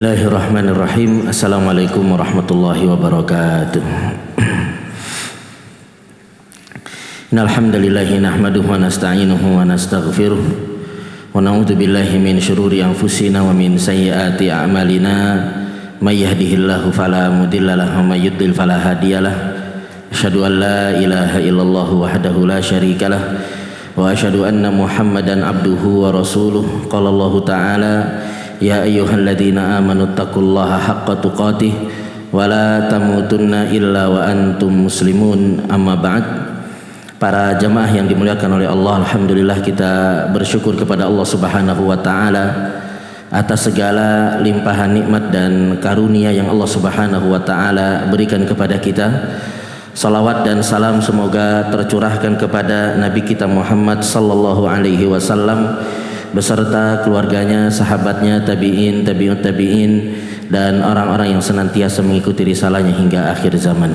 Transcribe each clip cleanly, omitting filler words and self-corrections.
Bismillahirrahmanirrahim. Assalamualaikum warahmatullahi wabarakatuh. Innal hamdalillahi nahmaduhu wa nasta'inuhu wa nastaghfiruh wa na'udzu billahi min syururi anfusina wa min sayyiati a'malina. May yahdihillahu fala mudhillalah wa may yudhlil fala hadiyalah. Asyhadu an la ilaha illallah wahdahu la syarikalah wa asyhadu anna Muhammadan abduhu wa rasuluh. Qala Allah ta'ala: Ya ayyuhalladzina amanu taqullaha haqqa tuqatih wa la tamutunna illa wa antum muslimun. Amma ba'd. Para jamaah yang dimuliakan oleh Allah, alhamdulillah kita bersyukur kepada Allah Subhanahu wa taala atas segala limpahan nikmat dan karunia yang Allah Subhanahu wa taala berikan kepada kita. Salawat dan salam semoga tercurahkan kepada Nabi kita Muhammad sallallahu alaihi wasallam beserta keluarganya, sahabatnya, tabi'in, tabi'ut tabi'in, dan orang-orang yang senantiasa mengikuti risalahnya hingga akhir zaman.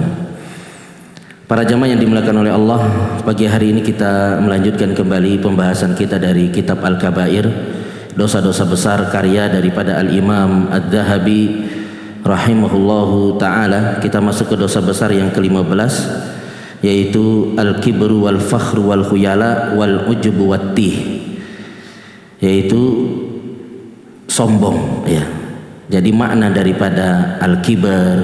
Para jamaah yang dimuliakan oleh Allah, pagi hari ini kita melanjutkan kembali pembahasan kita dari kitab Al-Kabair, dosa-dosa besar karya daripada Al-Imam Adz-Dzahabi rahimahullahu ta'ala. Kita masuk ke dosa besar yang ke-15, yaitu Al-Kibru wal-Fakhru wal-Khuyala wal-Ujubu wat-Tih, yaitu sombong ya. Jadi makna daripada al-kibar,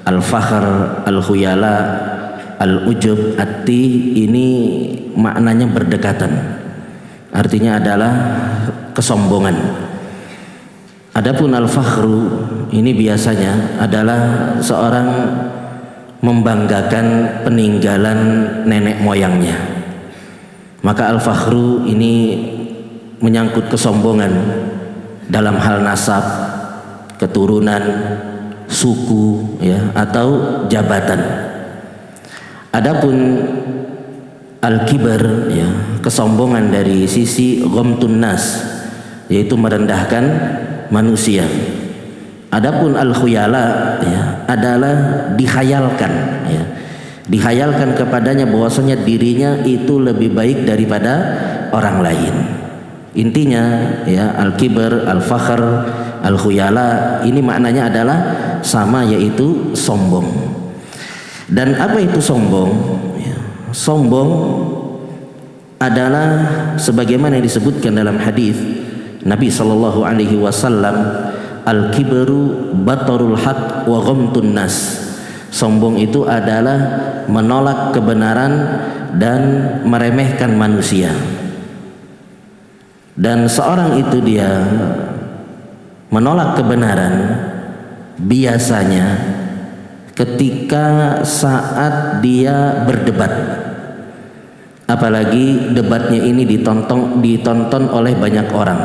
al-fakhr, al-khuyala, al-ujub, at-tih ini maknanya berdekatan. Artinya adalah kesombongan. Adapun al-fakhru ini biasanya adalah seorang membanggakan peninggalan nenek moyangnya. Maka al-fakhru ini menyangkut kesombongan dalam hal nasab, keturunan, suku ya, atau jabatan. Adapun al-kibar ya, kesombongan dari sisi ghamtun nas, yaitu merendahkan manusia. Adapun al-khuyala ya, adalah dihayalkan ya. Dihayalkan kepadanya bahwasanya dirinya itu lebih baik daripada orang lain. Intinya ya, al-kibar, al-fakhr, al-khuyala ini maknanya adalah sama, yaitu sombong. Dan apa itu sombong? Ya, sombong adalah sebagaimana yang disebutkan dalam hadis Nabi sallallahu alaihi wasallam, al-kibru batarul haq wa ghamtun nas. Sombong itu adalah menolak kebenaran dan meremehkan manusia. Dan seorang itu dia menolak kebenaran biasanya ketika saat dia berdebat, apalagi debatnya ini ditonton oleh banyak orang,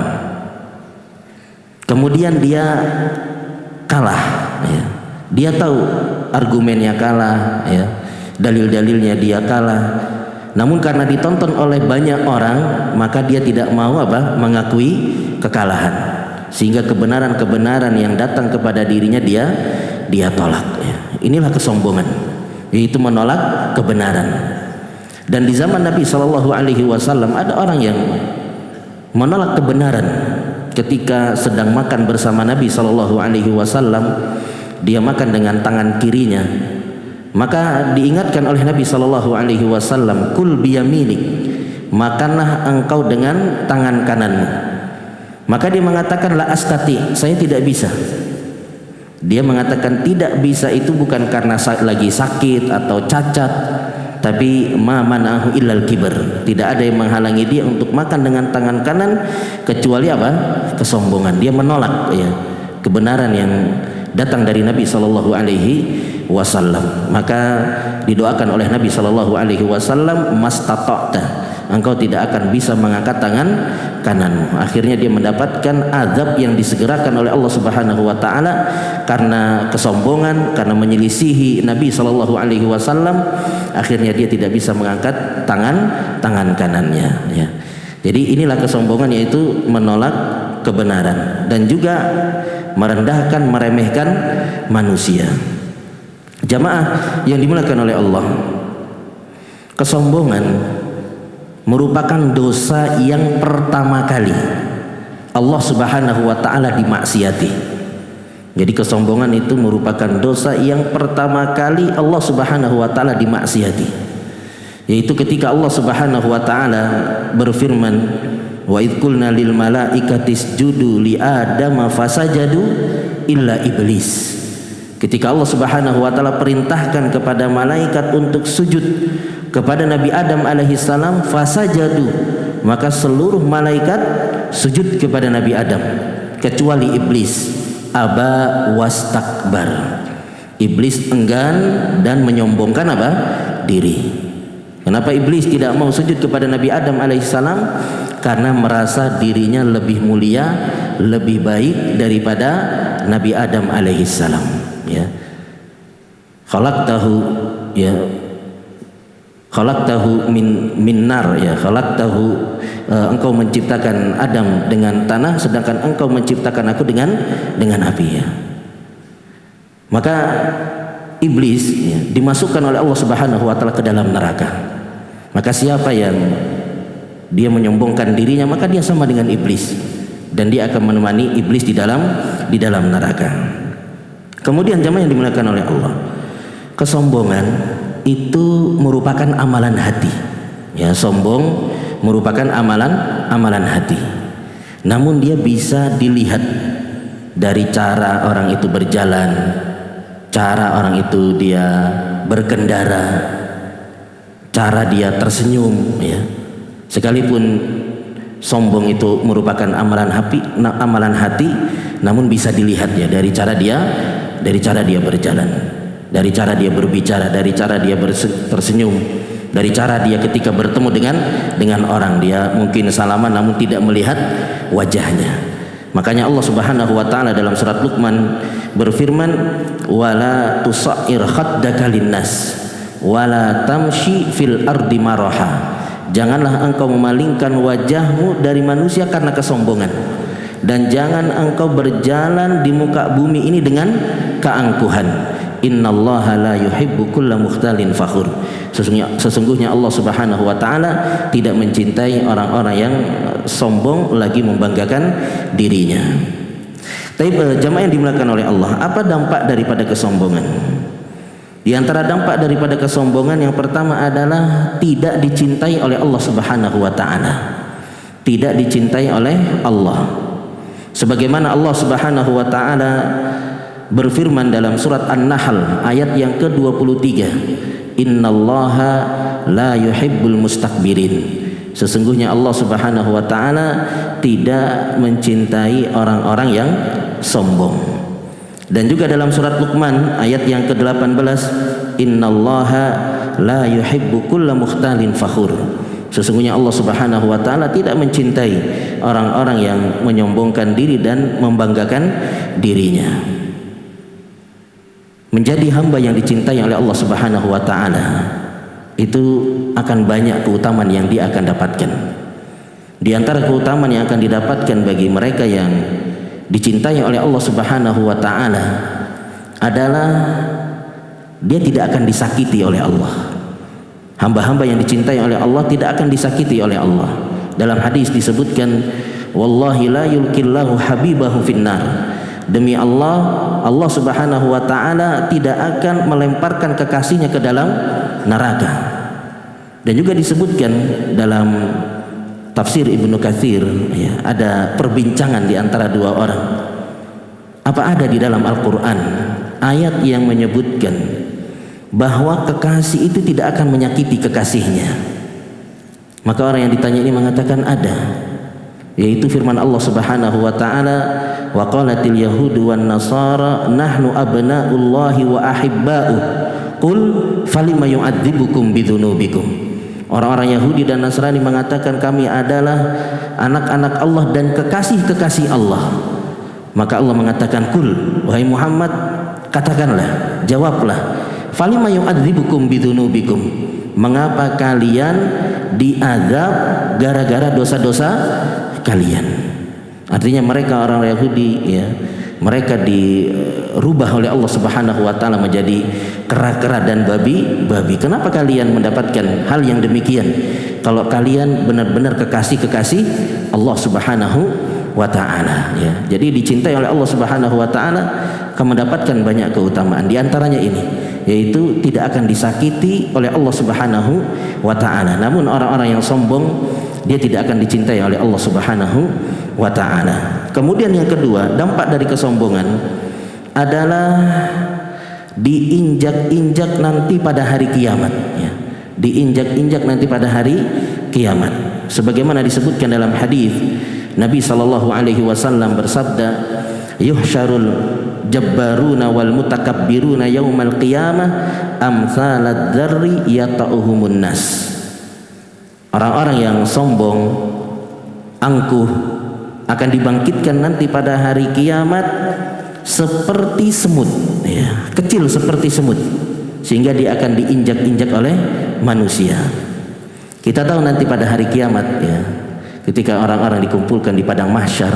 kemudian dia kalah ya. Dia tahu argumennya kalah ya, dalil-dalilnya dia kalah. Namun karena ditonton oleh banyak orang, maka dia tidak mau mengakui kekalahan, sehingga kebenaran-kebenaran yang datang kepada dirinya dia tolak ya. Inilah kesombongan, yaitu menolak kebenaran. Dan di zaman Nabi Shallallahu alaihi wasallam ada orang yang menolak kebenaran ketika sedang makan bersama Nabi Shallallahu alaihi wasallam. Dia makan dengan tangan kirinya, maka diingatkan oleh Nabi sallallahu alaihi wasallam, kul biyaminik, makanlah engkau dengan tangan kananmu. Maka dia mengatakan la astati, saya tidak bisa. Dia mengatakan tidak bisa itu bukan karena lagi sakit atau cacat, tapi ma manahu illal kibar, tidak ada yang menghalangi dia untuk makan dengan tangan kanan kecuali kesombongan. Dia menolak ya kebenaran yang datang dari Nabi sallallahu alaihi wasallam. Maka didoakan oleh Nabi sallallahu alaihi wasallam, mastata'ta, engkau tidak akan bisa mengangkat tangan kananmu. Akhirnya dia mendapatkan azab yang disegerakan oleh Allah Subhanahu wa taala karena kesombongan, karena menyelisihi Nabi sallallahu alaihi wasallam. Akhirnya dia tidak bisa mengangkat tangan kanannya ya. Jadi inilah kesombongan, yaitu menolak kebenaran dan juga merendahkan, meremehkan manusia. Jamaah yang dimuliakan oleh Allah, kesombongan merupakan dosa yang pertama kali Allah Subhanahu wa taala dimaksiati. Jadi kesombongan itu merupakan dosa yang pertama kali Allah Subhanahu wa taala dimaksiati, yaitu ketika Allah Subhanahu wa taala berfirman, wa idz qulna lil malaikati isjudu li adama fasajadu illa iblis. Ketika Allah Subhanahu wa taala perintahkan kepada malaikat untuk sujud kepada Nabi Adam alaihi salam, fasajadu, maka seluruh malaikat sujud kepada Nabi Adam kecuali iblis. Aba wastakbar. Iblis enggan dan menyombongkan apa? Diri. Kenapa iblis tidak mau sujud kepada Nabi Adam alaihissalam? Karena merasa dirinya lebih mulia, lebih baik daripada Nabi Adam alaihissalam. Ya. Khalaqtahu, ya, khalaqtahu min nar, ya, khalaqtahu, engkau menciptakan Adam dengan tanah, sedangkan engkau menciptakan aku dengan api, ya. Maka iblis, ya, dimasukkan oleh Allah Subhanahu wa taala ke dalam neraka. Maka siapa yang dia menyombongkan dirinya, maka dia sama dengan iblis, dan dia akan menemani iblis di dalam neraka. Kemudian jemaah yang dimuliakan oleh Allah, kesombongan itu merupakan amalan hati, ya. Sombong merupakan amalan hati. Namun dia bisa dilihat dari cara orang itu berjalan, cara orang itu dia berkendara, cara dia tersenyum, ya. Sekalipun sombong itu merupakan amalan hati, namun bisa dilihat, ya, dari cara dia berjalan, dari cara dia berbicara, dari cara dia tersenyum, dari cara dia ketika bertemu dengan orang. Dia mungkin salaman namun tidak melihat wajahnya. Makanya Allah Subhanahu wa taala dalam surat Luqman berfirman, wala tusair khaddaka linnas wala tamshi fil ardi maraha. Janganlah engkau memalingkan wajahmu dari manusia karena kesombongan, dan jangan engkau berjalan di muka bumi ini dengan keangkuhan. Innallaha la yuhibbu kulla mukhtalin fakhur. Sesungguhnya Allah Subhanahu wa taala tidak mencintai orang-orang yang sombong lagi membanggakan dirinya. Tapi jamaah yang dimuliakan oleh Allah, apa dampak daripada kesombongan? Di antara dampak daripada kesombongan yang pertama adalah tidak dicintai oleh Allah Subhanahu wa taala. Tidak dicintai oleh Allah. Sebagaimana Allah Subhanahu wa taala berfirman dalam surat An-Nahl ayat yang ke-23, innallaha la yuhibbul mustakbirin. Sesungguhnya Allah Subhanahu wa taala tidak mencintai orang-orang yang sombong. Dan juga dalam surat Luqman ayat yang ke-18, innallaha la yuhibbu kulla mukhtalin fakhur. Sesungguhnya Allah Subhanahu wa taala tidak mencintai orang-orang yang menyombongkan diri dan membanggakan dirinya. Menjadi hamba yang dicintai oleh Allah Subhanahu wa taala itu akan banyak keutamaan yang dia akan dapatkan. Di antara keutamaan yang akan didapatkan bagi mereka yang dicintai oleh Allah Subhanahu wa taala adalah dia tidak akan disakiti oleh Allah. Hamba-hamba yang dicintai oleh Allah tidak akan disakiti oleh Allah. Dalam hadis disebutkan, wallahi la yulqillahu habibahu finnar. Demi Allah, Allah Subhanahu wa taala tidak akan melemparkan kekasihnya ke dalam neraka. Dan juga disebutkan dalam tafsir Ibnu Katsir, ya, ada perbincangan di antara dua orang. Apa ada di dalam Al-Qur'an ayat yang menyebutkan bahwa kekasih itu tidak akan menyakiti kekasihnya? Maka orang yang ditanya ini mengatakan ada, yaitu firman Allah Subhanahu wa taala, wa qalatil yahudu wan nasara nahnu abna'ullahi wa ahibba'uh qul falima yu'adzibukum bidzunubikum. Orang-orang Yahudi dan Nasrani mengatakan kami adalah anak-anak Allah dan kekasih-kekasih Allah. Maka Allah mengatakan, kul, wahai Muhammad, katakanlah, jawablah, falima yu'adzibukum bidzunubikum. Mengapa kalian diazab gara-gara dosa-dosa kalian? Artinya mereka orang Yahudi, ya, mereka dirubah oleh Allah Subhanahu wa taala menjadi kera-kera dan babi-babi. Kenapa kalian mendapatkan hal yang demikian kalau kalian benar-benar kekasih-kekasih Allah Subhanahu wa taala, ya. Jadi dicintai oleh Allah Subhanahu wa taala akan mendapatkan banyak keutamaan. Di antaranya ini, yaitu tidak akan disakiti oleh Allah Subhanahu wa taala. Namun orang-orang yang sombong, dia tidak akan dicintai oleh Allah Subhanahu wa taala. Kemudian yang kedua, dampak dari kesombongan adalah diinjak-injak nanti pada hari kiamat, ya. Diinjak-injak nanti pada hari kiamat. Sebagaimana disebutkan dalam hadis, Nabi sallallahu alaihi wasallam bersabda, "Yuhsyarul jabbaruna wal mutakabbiruna yaumal qiyamah amsalad dzarri yata'uhumun nas." Orang-orang yang sombong, angkuh akan dibangkitkan nanti pada hari kiamat seperti semut, ya, kecil seperti semut, sehingga dia akan diinjak-injak oleh manusia. Kita tahu nanti pada hari kiamat, ya, ketika orang-orang dikumpulkan di padang mahsyar,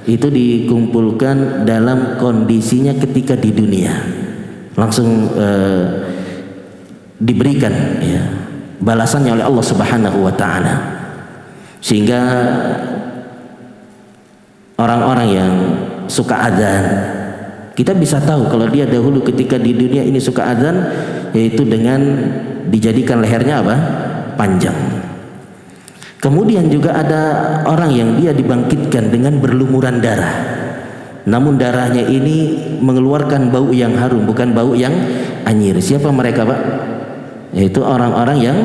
itu dikumpulkan dalam kondisinya ketika di dunia, langsung diberikan, ya, balasannya oleh Allah Subhanahu wa taala. Sehingga orang-orang yang suka adzan, kita bisa tahu kalau dia dahulu ketika di dunia ini suka adzan, yaitu dengan dijadikan lehernya apa? Panjang. Kemudian juga ada orang yang dia dibangkitkan dengan berlumuran darah, namun darahnya ini mengeluarkan bau yang harum, bukan bau yang anyir. Siapa mereka, Pak? Yaitu orang-orang yang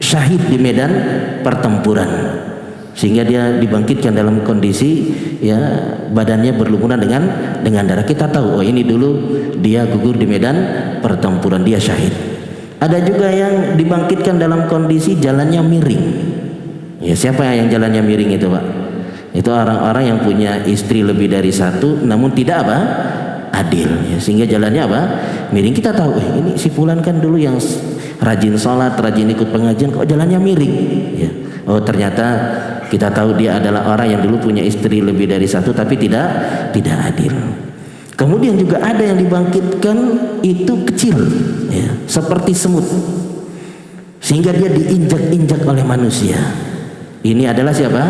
syahid di medan pertempuran, sehingga dia dibangkitkan dalam kondisi, ya, badannya berlumuran dengan darah. Kita tahu, oh ini dulu dia gugur di medan pertempuran, dia syahid. Ada juga yang dibangkitkan dalam kondisi jalannya miring. Ya, siapa yang jalannya miring itu, Pak? Itu orang-orang yang punya istri lebih dari satu, namun tidak apa? Adil, ya, sehingga jalannya apa? Miring. Kita tahu, ini si fulan kan dulu yang rajin sholat, rajin ikut pengajian, kok jalannya miring, ya. Oh, ternyata kita tahu dia adalah orang yang dulu punya istri lebih dari satu tapi tidak adil. Kemudian juga ada yang dibangkitkan itu kecil, ya, seperti semut, sehingga dia diinjak-injak oleh manusia. Ini adalah siapa?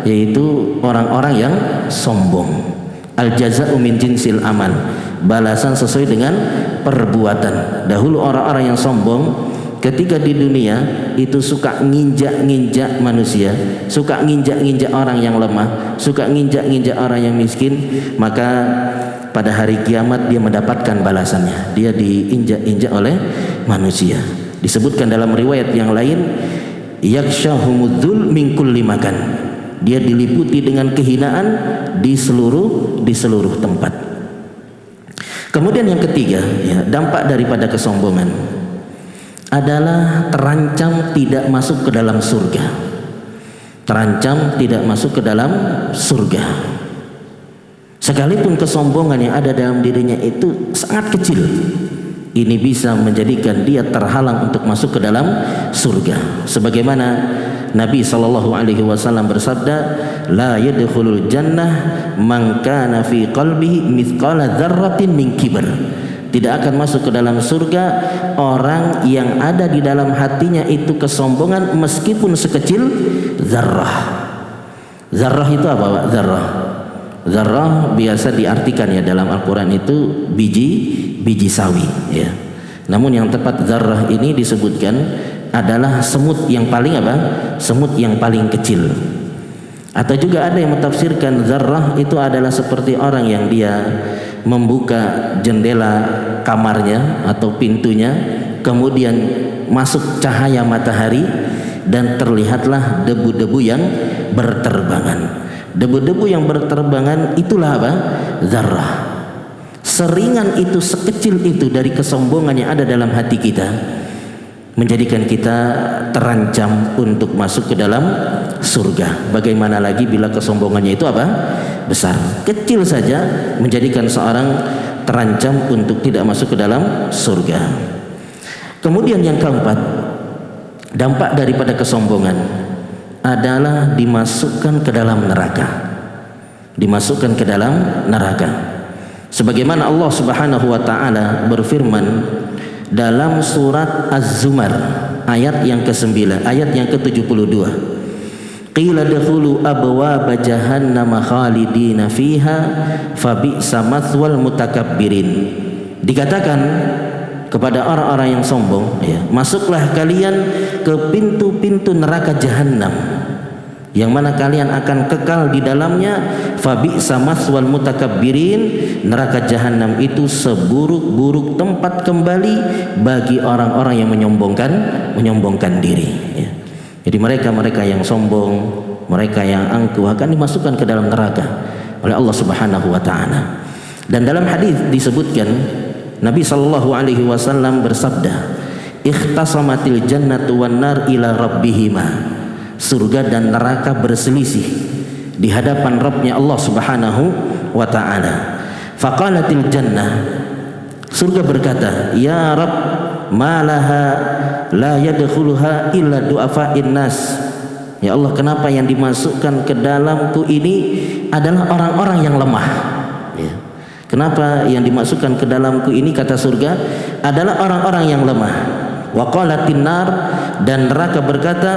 Yaitu orang-orang yang sombong. Al jaza'u min jinsil amal, balasan sesuai dengan perbuatan. Dahulu orang-orang yang sombong ketika di dunia itu suka nginjak-nginjak manusia, suka nginjak-nginjak orang yang lemah, suka nginjak-nginjak orang yang miskin, maka pada hari kiamat dia mendapatkan balasannya. Dia diinjak-injak oleh manusia. Disebutkan dalam riwayat yang lain, yakshahumudzul min kulli makan. Dia diliputi dengan kehinaan di seluruh tempat. Kemudian yang ketiga, ya, dampak daripada kesombongan adalah terancam tidak masuk ke dalam surga. Terancam tidak masuk ke dalam surga. Sekalipun kesombongan yang ada dalam dirinya itu sangat kecil, ini bisa menjadikan dia terhalang untuk masuk ke dalam surga. Sebagaimana Nabi SAW bersabda, la yadkhulul jannah man kana fi qalbihi mithqala dzarratin min kibr. Tidak akan masuk ke dalam surga orang yang ada di dalam hatinya itu kesombongan meskipun sekecil zarrah. Zarrah itu apa, Pak? Zarrah biasa diartikan, ya, dalam Al-Quran itu biji sawi, ya. Namun yang tepat zarrah ini disebutkan adalah semut yang paling apa? Semut yang paling kecil. Atau juga ada yang mentafsirkan zarrah itu adalah seperti orang yang dia membuka jendela kamarnya atau pintunya, kemudian masuk cahaya matahari dan terlihatlah debu-debu yang berterbangan. Debu-debu yang berterbangan itulah apa? Zarrah. Seringan itu, sekecil itu dari kesombongan yang ada dalam hati kita, menjadikan kita terancam untuk masuk ke dalam surga. Bagaimana lagi bila kesombongannya itu apa? Besar. Kecil saja menjadikan seorang terancam untuk tidak masuk ke dalam surga. Kemudian yang keempat, dampak daripada kesombongan adalah dimasukkan ke dalam neraka. Dimasukkan ke dalam neraka. Sebagaimana Allah Subhanahu wa taala berfirman dalam surat Az-Zumar ayat yang ke-9, ayat yang ke-72. qila dakhulu abwaaba jahannam khalidina fiha fabi'sa mathwal mutakabbirin. Dikatakan kepada orang-orang yang sombong, ya, masuklah kalian ke pintu-pintu neraka jahanam yang mana kalian akan kekal di dalamnya. Fabi'sa mathwal mutakabbirin, neraka jahanam itu seburuk-buruk tempat kembali bagi orang-orang yang menyombongkan diri, ya. Jadi mereka yang sombong, mereka yang angkuh akan dimasukkan ke dalam neraka oleh Allah Subhanahu wa taala. Dan dalam hadis disebutkan Nabi sallallahu alaihi wasallam bersabda, "Ikhtasamatil jannatu wan nar ila rabbihima." Surga dan neraka berselisih di hadapan Rabbnya Allah Subhanahu wa taala. Faqalatil jannah, surga berkata, "Ya Rabb, malaha la yadkhuluha illa du'afa'in nas." Ya Allah, kenapa yang dimasukkan ke dalamku ini adalah orang-orang yang lemah, ya. Kenapa yang dimasukkan ke dalamku ini, kata surga, adalah orang-orang yang lemah. Wa qalatin nar, dan neraka berkata,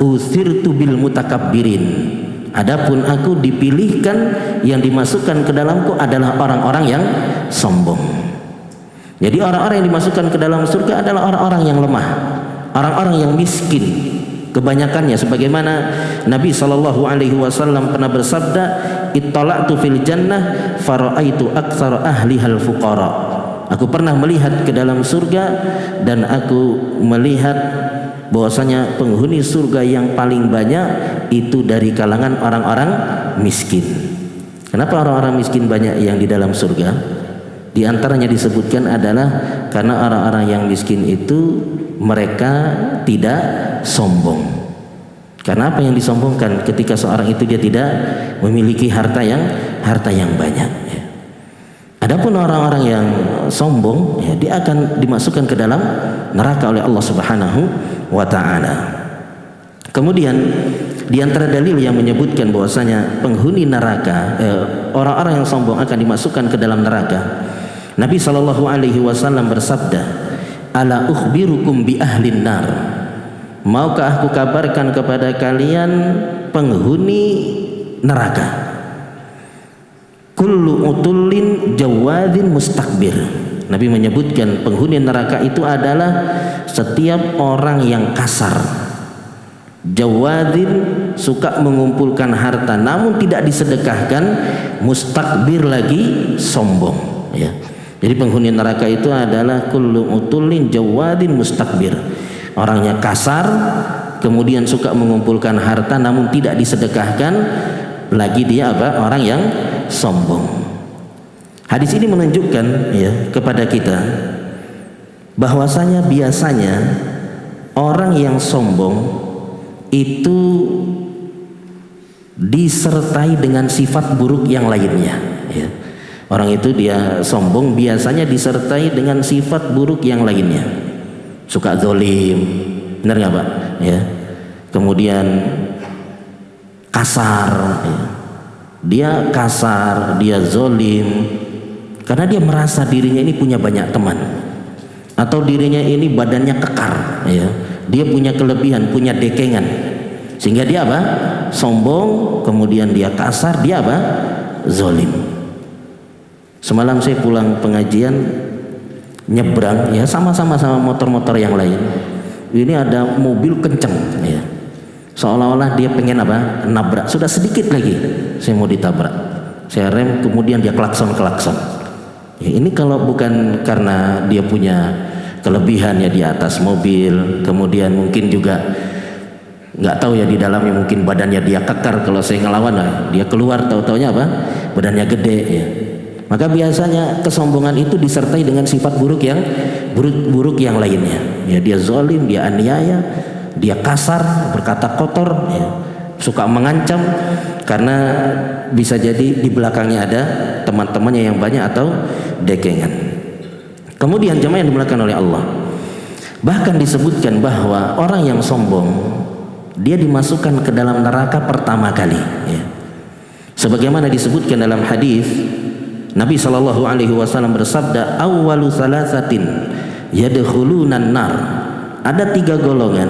"Utsirtu bil mutakabbirin." Adapun aku dipilihkan, yang dimasukkan ke dalamku adalah orang-orang yang sombong. Jadi orang-orang yang dimasukkan ke dalam surga adalah orang-orang yang lemah, orang-orang yang miskin kebanyakannya, sebagaimana Nabi sallallahu alaihi wasallam pernah bersabda, "Ittala'tu fil jannah fara'aitu aktsara ahlihal fuqara." Aku pernah melihat ke dalam surga dan aku melihat bahwasanya penghuni surga yang paling banyak itu dari kalangan orang-orang miskin. Kenapa orang-orang miskin banyak yang di dalam surga? Di antaranya disebutkan adalah karena orang-orang yang miskin itu mereka tidak sombong. Karena apa yang disombongkan? Ketika seorang itu dia tidak memiliki harta yang banyak, ya. Adapun orang-orang yang sombong, ya, dia akan dimasukkan ke dalam neraka oleh Allah Subhanahu wa taala. Kemudian di antara dalil yang menyebutkan bahwasanya penghuni neraka, orang-orang yang sombong akan dimasukkan ke dalam neraka, Nabi sallallahu alaihi wasallam bersabda, "Ala ukhbirukum bi ahlin nar." Maukah aku kabarkan kepada kalian penghuni neraka? Kullu utullin jawadin mustakbir. Nabi menyebutkan penghuni neraka itu adalah setiap orang yang kasar, jawadin, suka mengumpulkan harta namun tidak disedekahkan, mustakbir lagi, sombong, ya. Jadi penghuni neraka itu adalah kullu utullin jawadin mustakbir. Orangnya kasar, kemudian suka mengumpulkan harta namun tidak disedekahkan, lagi dia apa? Orang yang sombong. Hadis ini menunjukkan, ya, kepada kita bahwasanya biasanya orang yang sombong itu disertai dengan sifat buruk yang lainnya, ya. Orang itu dia sombong biasanya disertai dengan sifat buruk yang lainnya. Suka zolim, benar nggak Pak? Ya. Kemudian kasar, ya. Dia kasar, dia zolim, karena dia merasa dirinya ini punya banyak teman, atau dirinya ini badannya kekar, ya. Dia punya kelebihan, punya dekengan, sehingga dia apa? Sombong, kemudian dia kasar, dia apa? Zolim. Semalam saya pulang pengajian, nyebrang, ya, sama-sama motor-motor yang lain. Ini ada mobil kenceng, ya. Seolah-olah dia pengen apa? Nabrak. Sudah sedikit lagi saya mau ditabrak. Saya rem, kemudian dia klakson. Ya, ini kalau bukan karena dia punya kelebihan, ya, di atas mobil, kemudian mungkin juga nggak tahu, ya, di dalamnya mungkin badannya dia kekar. Kalau saya ngelawan, dia keluar tahu-taunya apa? Badannya gede, ya. Maka biasanya kesombongan itu disertai dengan sifat buruk yang lainnya. Ya, dia zalim, dia aniaya, dia kasar, berkata kotor, ya, suka mengancam, karena bisa jadi di belakangnya ada teman-temannya yang banyak atau dekengan. Kemudian jemaah yang dimuliakan oleh Allah, bahkan disebutkan bahwa orang yang sombong dia dimasukkan ke dalam neraka pertama kali, ya. Sebagaimana disebutkan dalam hadis, Nabi sallallahu alaihi wasallam bersabda, "Awwalu salasatin yadkhulunan nar." Ada 3 golongan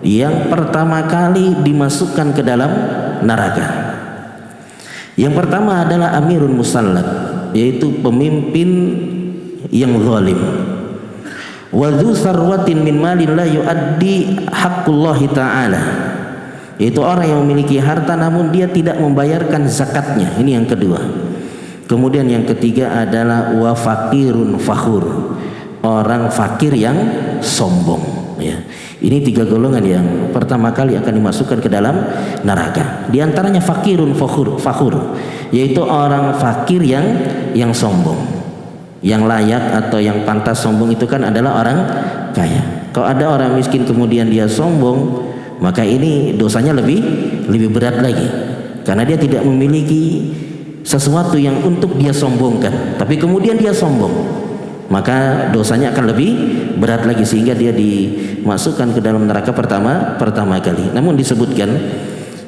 yang pertama kali dimasukkan ke dalam neraka. Yang pertama adalah amirun musallat, yaitu pemimpin yang zalim. Wa dzu sarwatin min malin la yuaddi haqqullahi ta'ala, yaitu orang yang memiliki harta namun dia tidak membayarkan zakatnya. Ini yang kedua. Kemudian yang ketiga adalah wa faqirun fakhur, orang fakir yang sombong, ya. Ini tiga golongan yang pertama kali akan dimasukkan ke dalam neraka. Di antaranya fakirun fakhur, yaitu orang fakir yang sombong. Yang layak atau yang pantas sombong itu kan adalah orang kaya. Kalau ada orang miskin kemudian dia sombong, maka ini dosanya lebih berat lagi, karena dia tidak memiliki sesuatu yang untuk dia sombongkan, tapi kemudian dia sombong, maka dosanya akan lebih berat lagi, sehingga dia dimasukkan ke dalam neraka pertama kali. Namun disebutkan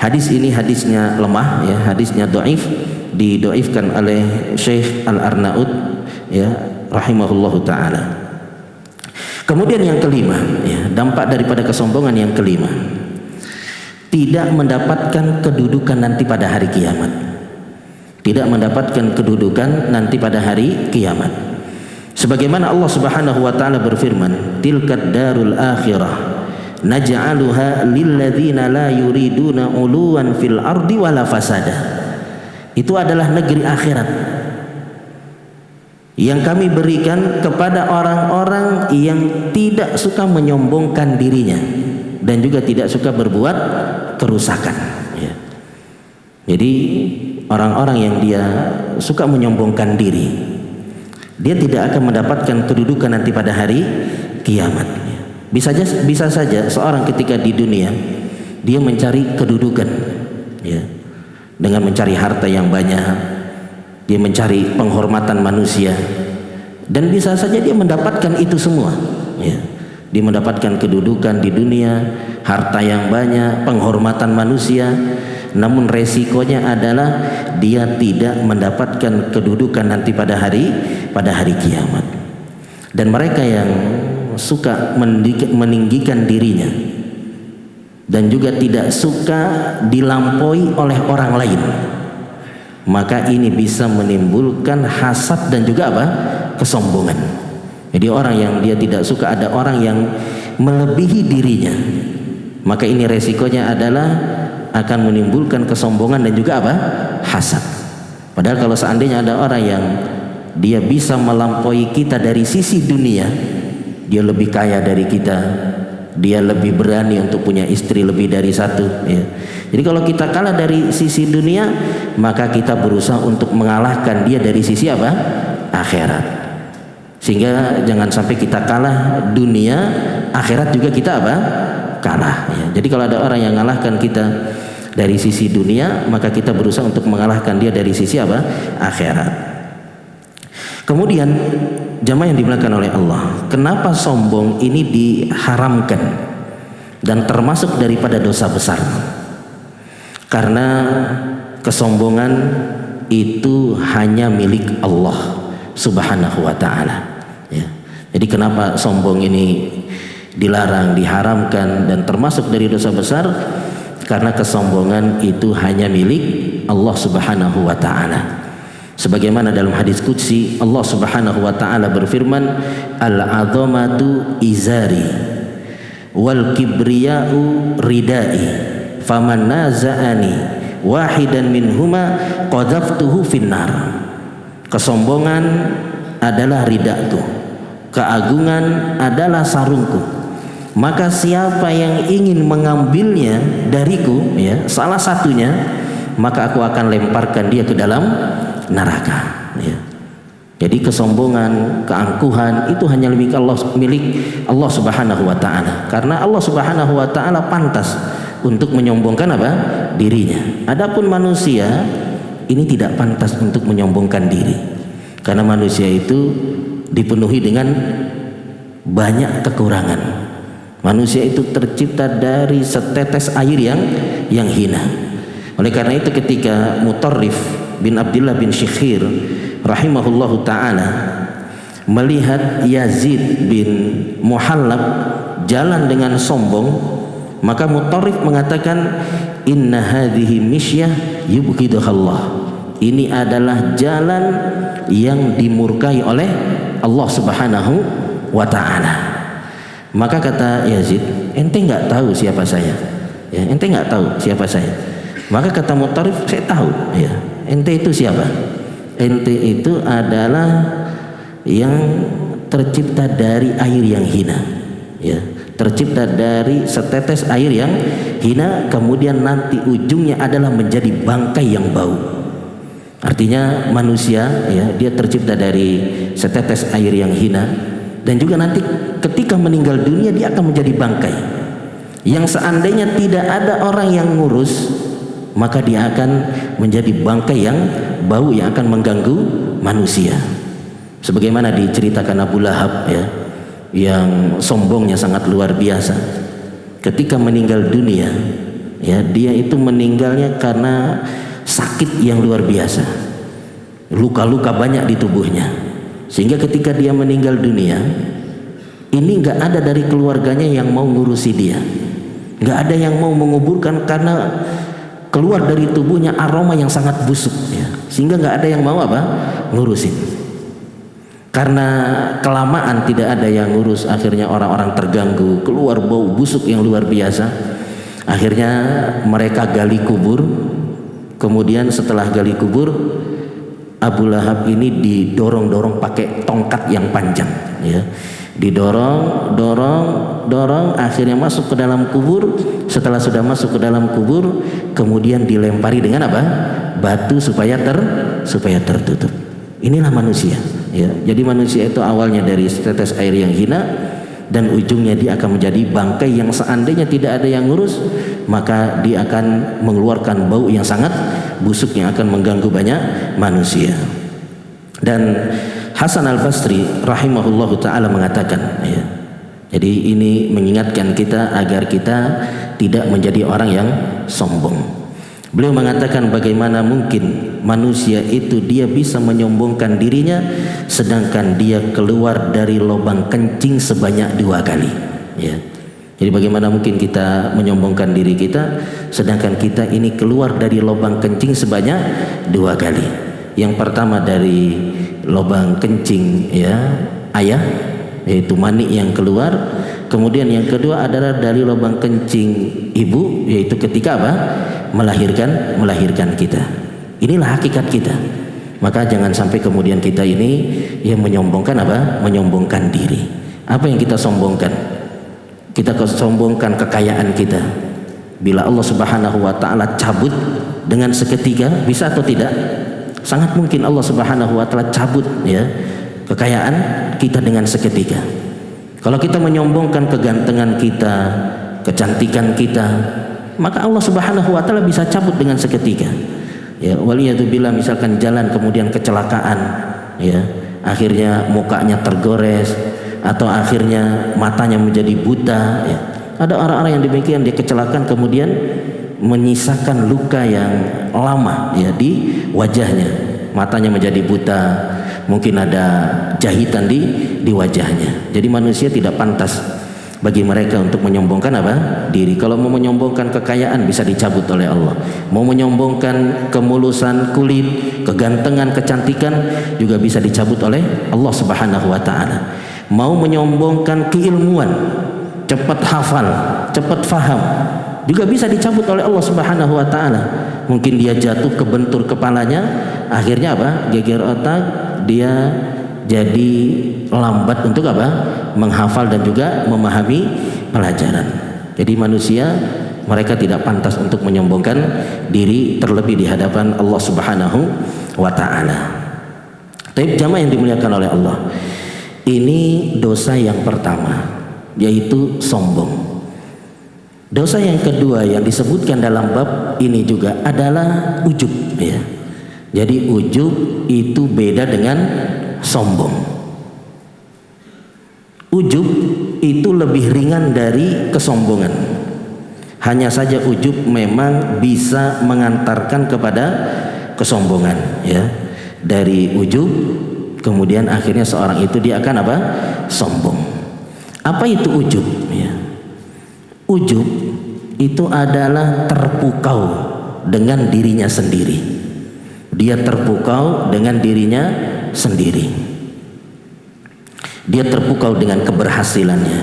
hadis ini hadisnya lemah, ya, hadisnya dhaif, didoifkan oleh Syekh Al-Arnaud, ya, rahimahullahu taala. Kemudian yang kelima, ya, dampak daripada kesombongan yang kelima, tidak mendapatkan kedudukan nanti pada hari kiamat. Tidak mendapatkan kedudukan nanti pada hari kiamat. Sebagaimana Allah Subhanahu wa taala berfirman, "Tilkad darul akhirah naj'aluha lil ladzina la yuriduna 'uluwan fil ardi wala fasada." Itu adalah negeri akhirat yang kami berikan kepada orang-orang yang tidak suka menyombongkan dirinya dan juga tidak suka berbuat kerusakan, ya. Jadi orang-orang yang dia suka menyombongkan diri, dia tidak akan mendapatkan kedudukan nanti pada hari kiamat. Bisa saja seorang ketika di dunia dia mencari kedudukan, ya, dengan mencari harta yang banyak, dia mencari penghormatan manusia, dan bisa saja dia mendapatkan itu semua, ya. Dia mendapatkan kedudukan di dunia, harta yang banyak, penghormatan manusia, namun resikonya adalah dia tidak mendapatkan kedudukan nanti pada hari kiamat. Dan mereka yang suka meninggikan dirinya dan juga tidak suka dilampaui oleh orang lain, maka ini bisa menimbulkan hasad dan juga kesombongan. Jadi orang yang dia tidak suka ada orang yang melebihi dirinya, maka ini resikonya adalah akan menimbulkan kesombongan dan juga hasad. Padahal kalau seandainya ada orang yang dia bisa melampaui kita dari sisi dunia, dia lebih kaya dari kita, dia lebih berani untuk punya istri lebih dari satu, ya. Jadi kalau kita kalah dari sisi dunia, maka kita berusaha untuk mengalahkan dia dari sisi akhirat. Sehingga jangan sampai kita kalah dunia, akhirat juga kita kalah, ya. Jadi kalau ada orang yang mengalahkan kita dari sisi dunia, maka kita berusaha untuk mengalahkan dia dari sisi akhirat. Kemudian jamaah yang dimuliakan oleh Allah, kenapa sombong ini diharamkan dan termasuk daripada dosa besar? Karena kesombongan itu hanya milik Allah Subhanahu wa ta'ala, ya. Jadi kenapa sombong ini dilarang, diharamkan dan termasuk dari dosa besar? Karena kesombongan itu hanya milik Allah Subhanahu wa ta'ala. Sebagaimana dalam hadis qudsi Allah Subhanahu wa ta'ala berfirman, "Al-'azamatu izari wal kibriya'u ridai faman naza'ani wahidan minhuma qadhaftuhu finnar." Kesombongan adalah ridaku, keagungan adalah sarungku, maka siapa yang ingin mengambilnya dariku, ya, salah satunya, maka aku akan lemparkan dia ke dalam neraka, ya. Jadi kesombongan, keangkuhan itu hanya milik Allah Subhanahu wa ta'ala, karena Allah Subhanahu wa ta'ala pantas untuk menyombongkan dirinya. Adapun manusia ini tidak pantas untuk menyombongkan diri, karena manusia itu dipenuhi dengan banyak kekurangan. Manusia itu tercipta dari setetes air yang hina. Oleh karena itu ketika Mutarrif bin Abdullah bin Syikhir rahimahullahu ta'ala melihat Yazid bin Muhallab jalan dengan sombong, Maka Mutarrif mengatakan inna hadhihi misyah yubghiduhallah. Ini adalah jalan yang dimurkai oleh Allah Subhanahu wa ta'ala. Maka kata Yazid, ente nggak tahu siapa saya, ya, ente nggak tahu siapa saya. Maka kata Mutarrif, saya tahu, ya. Ente itu siapa? Ente itu adalah yang tercipta dari air yang hina, ya, tercipta dari setetes air yang hina, kemudian nanti ujungnya adalah menjadi bangkai yang bau. Artinya manusia, ya, dia tercipta dari setetes air yang hina, dan juga nanti ketika meninggal dunia dia akan menjadi bangkai yang seandainya tidak ada orang yang ngurus, maka dia akan menjadi bangkai yang bau yang akan mengganggu manusia. Sebagaimana diceritakan Abu Lahab, ya, yang sombongnya sangat luar biasa. Ketika meninggal dunia, ya, dia itu meninggalnya karena sakit yang luar biasa, luka-luka banyak di tubuhnya, sehingga ketika dia meninggal dunia ini nggak ada dari keluarganya yang mau ngurusi dia, nggak ada yang mau menguburkan karena keluar dari tubuhnya aroma yang sangat busuk, ya, sehingga nggak ada yang mau ngurusin. Karena kelamaan tidak ada yang ngurus, akhirnya orang-orang terganggu, keluar bau busuk yang luar biasa. Akhirnya mereka gali kubur. Kemudian setelah gali kubur, Abu Lahab ini didorong-dorong pakai tongkat yang panjang, ya. Dorong, akhirnya masuk ke dalam kubur. Setelah sudah masuk ke dalam kubur, kemudian dilempari dengan batu supaya tertutup. Inilah manusia, ya. Jadi manusia itu awalnya dari setetes air yang hina, dan ujungnya dia akan menjadi bangkai yang seandainya tidak ada yang ngurus, maka dia akan mengeluarkan bau yang sangat busuk yang akan mengganggu banyak manusia. Dan Hasan Al-Basri rahimahullahu ta'ala mengatakan, ya, jadi ini mengingatkan kita agar kita tidak menjadi orang yang sombong. Beliau mengatakan bagaimana mungkin manusia itu dia bisa menyombongkan dirinya sedangkan dia keluar dari lubang kencing sebanyak 2 kali, ya. Jadi bagaimana mungkin kita menyombongkan diri kita sedangkan kita ini keluar dari lubang kencing sebanyak 2 kali. Yang pertama dari lubang kencing, ya, ayah, yaitu mani yang keluar. Kemudian yang kedua adalah dari lubang kencing ibu, yaitu ketika melahirkan kita. Inilah hakikat kita. Maka jangan sampai kemudian kita ini yang menyombongkan menyombongkan diri. Apa yang kita sombongkan? Kita sombongkan kekayaan kita. Bila Allah Subhanahu wa ta'ala cabut dengan seketika, bisa atau tidak? Sangat mungkin Allah Subhanahu wa ta'ala cabut, ya, kekayaan kita dengan seketika. Kalau kita menyombongkan kegantengan kita, kecantikan kita, maka Allah Subhanahu wa ta'ala bisa cabut dengan seketika, ya. Waliyadzubillah, misalkan jalan kemudian kecelakaan, ya, akhirnya mukanya tergores atau akhirnya matanya menjadi buta, ya. Ada orang-orang yang demikian, dia kecelakaan kemudian menyisakan luka yang lama, ya, di wajahnya, matanya menjadi buta, mungkin ada jahitan di wajahnya. Jadi manusia tidak pantas bagi mereka untuk menyombongkan diri. Kalau mau menyombongkan kekayaan bisa dicabut oleh Allah. Mau menyombongkan kemulusan kulit, kegantengan, kecantikan juga bisa dicabut oleh Allah Subhanahu wa ta'ala. Mau menyombongkan keilmuan, cepat hafal, cepat faham, juga bisa dicabut oleh Allah Subhanahu wa ta'ala. Mungkin dia jatuh kebentur kepalanya, akhirnya geger otak, dia jadi lambat untuk menghafal dan juga memahami pelajaran. Jadi manusia mereka tidak pantas untuk menyombongkan diri, terlebih di hadapan Allah Subhanahu wa ta'ala. Tapi jamaah yang dimuliakan oleh Allah, ini dosa yang pertama, yaitu sombong. Dosa yang kedua yang disebutkan dalam bab ini juga adalah ujub, ya. Jadi ujub itu beda dengan sombong. Ujub itu lebih ringan dari kesombongan. Hanya saja ujub memang bisa mengantarkan kepada kesombongan, ya. Dari ujub kemudian akhirnya seorang itu dia akan sombong. Apa itu ujub, ya? Ujub itu adalah terpukau dengan dirinya sendiri. Dia terpukau dengan dirinya sendiri. Dia terpukau dengan keberhasilannya.